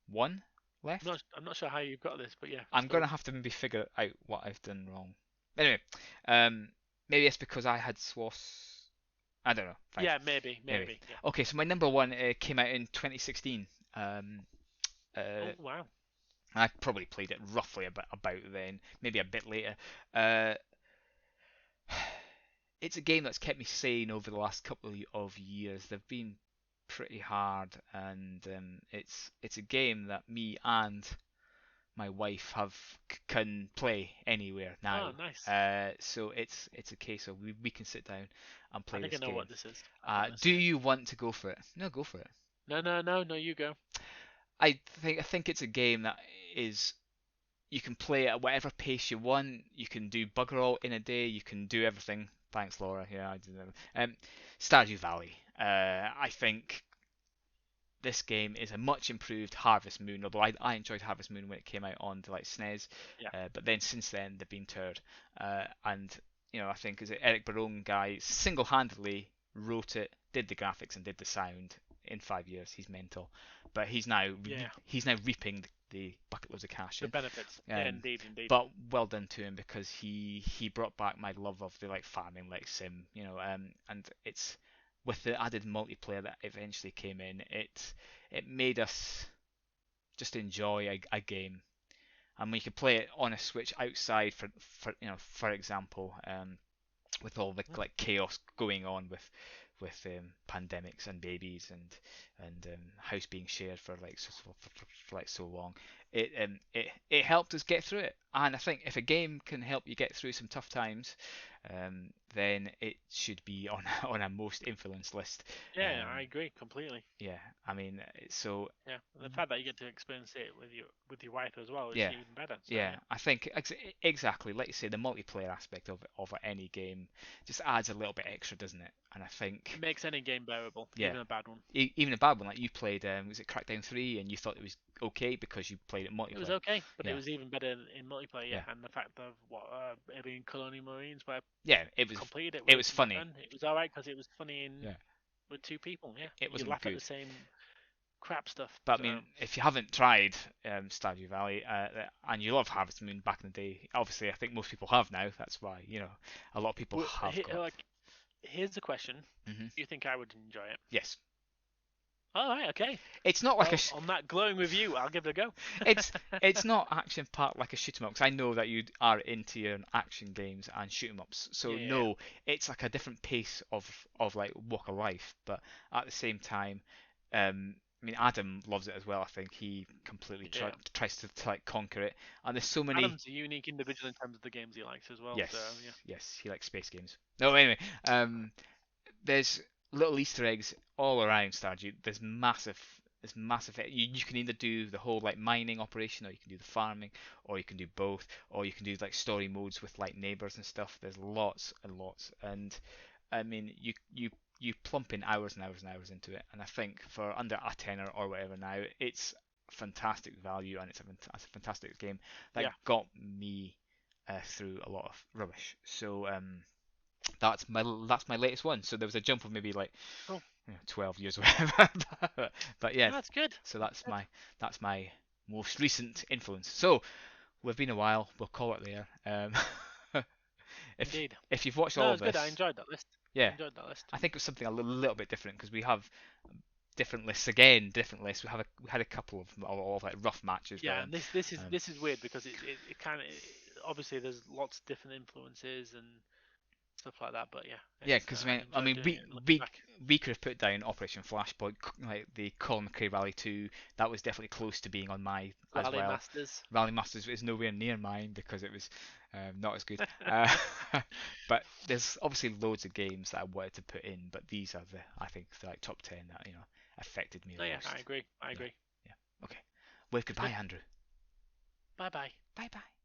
one left. I'm not sure how you've got this, but yeah. I'm gonna have to maybe figure out what I've done wrong. Anyway, maybe it's because I had Swass. I don't know. Fine. Yeah, maybe. Yeah. Okay, so my number one came out in 2016. Oh wow. I probably played it roughly about then, maybe a bit later. It's a game that's kept me sane over the last couple of years. There've been pretty hard, and it's a game that me and my wife can play anywhere now. Oh, nice. So it's a case of we can sit down and play I think this I know game. what this is. I wanna Do say it. you want to go for it? No, go for it. No, you go. I think it's a game that is you can play at whatever pace you want. You can do bugger all in a day. You can do everything. Thanks, Laura. Yeah, I did that. Stardew Valley. I think this game is a much improved Harvest Moon. Although I enjoyed Harvest Moon when it came out on to like SNES, Yeah. but then since then they've been turd. And I think is it Eric Barone guy single-handedly wrote it, did the graphics, and did the sound in 5 years. He's mental, but he's now Yeah. reaping the bucket loads of cash The in. benefits. Yeah, indeed. But well done to him, because he brought back my love of the like farming like sim, and it's with the added multiplayer that eventually came in, it made us just enjoy a game. And we could play it on a Switch outside for example, with all the like chaos going on with pandemics and babies and house being shared for like for like so long. It helped us get through it, and I think if a game can help you get through some tough times, then it should be on on a most influenced list. Yeah, I agree completely. Yeah, I mean, so Yeah, and the fact that you get to experience it with your wife as well is yeah, even better. So, yeah, I think exactly, like you say, the multiplayer aspect of any game just adds a little bit extra, doesn't it? And I think it makes any game bearable, Yeah. even a bad one. even a bad one, like you played, was it Crackdown 3, and you thought it was okay because you played it multiplayer. It was okay, but Yeah. it was even better in multiplayer. Yeah, Yeah. and the fact of Alien Colony Marines, where Yeah, I it was completed it. it with was my funny. friend. It was alright because it was funny Yeah. with two people. Yeah, It you wasn't laugh at good. the same crap stuff. But so, I mean, if you haven't tried Stardew Valley, and you love Harvest Moon back in the day, obviously I think most people have now. That's why a lot of people well, have got. here's the question: Mhm. Do you think I would enjoy it? Yes, All right, okay. it's not like Well, on that glowing review, I'll give it a go. it's not action packed like a shoot 'em up, because I know that you are into your action games and shoot 'em ups. So Yeah. no, it's like a different pace of like walk of life, but at the same time, I mean, Adam loves it as well. I think he completely Yeah. tries to like conquer it, and there's so many. Adam's a unique individual in terms of the games he likes as well. Yes, So, yeah. yes, he likes space games. No, anyway, there's little Easter eggs all around Stardew. There's massive. You can either do the whole like mining operation, or you can do the farming, or you can do both, or you can do like story modes with like neighbors and stuff. There's lots and lots, and I mean, you plump in hours and hours and hours into it, and I think for under a tenner or whatever now, it's fantastic value, and it's a fantastic game that Yeah. got me through a lot of rubbish. So that's my latest one. So there was a jump of maybe like Cool. 12 years or whatever. but yeah, That's good. so that's my most recent influence. So we've been a while. We'll call it there. Indeed. If you've watched No, all it of was good. this, I enjoyed that list. yeah, Enjoyed that list. I think it was something a little bit different, because we have different lists again. Different lists. We had a couple of like rough matches. Yeah, where, and this is weird because it kind of obviously there's lots of different influences and stuff like that. But yeah. Yeah, it's, because I I mean, enjoyed doing it and looking we back. we could have put down Operation Flashpoint, like the Colin McRae Rally 2. That was definitely close to being on my as Rally well. Masters. Rally Masters is nowhere near mine because it was not as good. But there's obviously loads of games that I wanted to put in, but these are I think the like top 10 that affected me Oh yeah, most. I agree. Okay, wave goodbye, Andrew. Bye bye. Bye bye.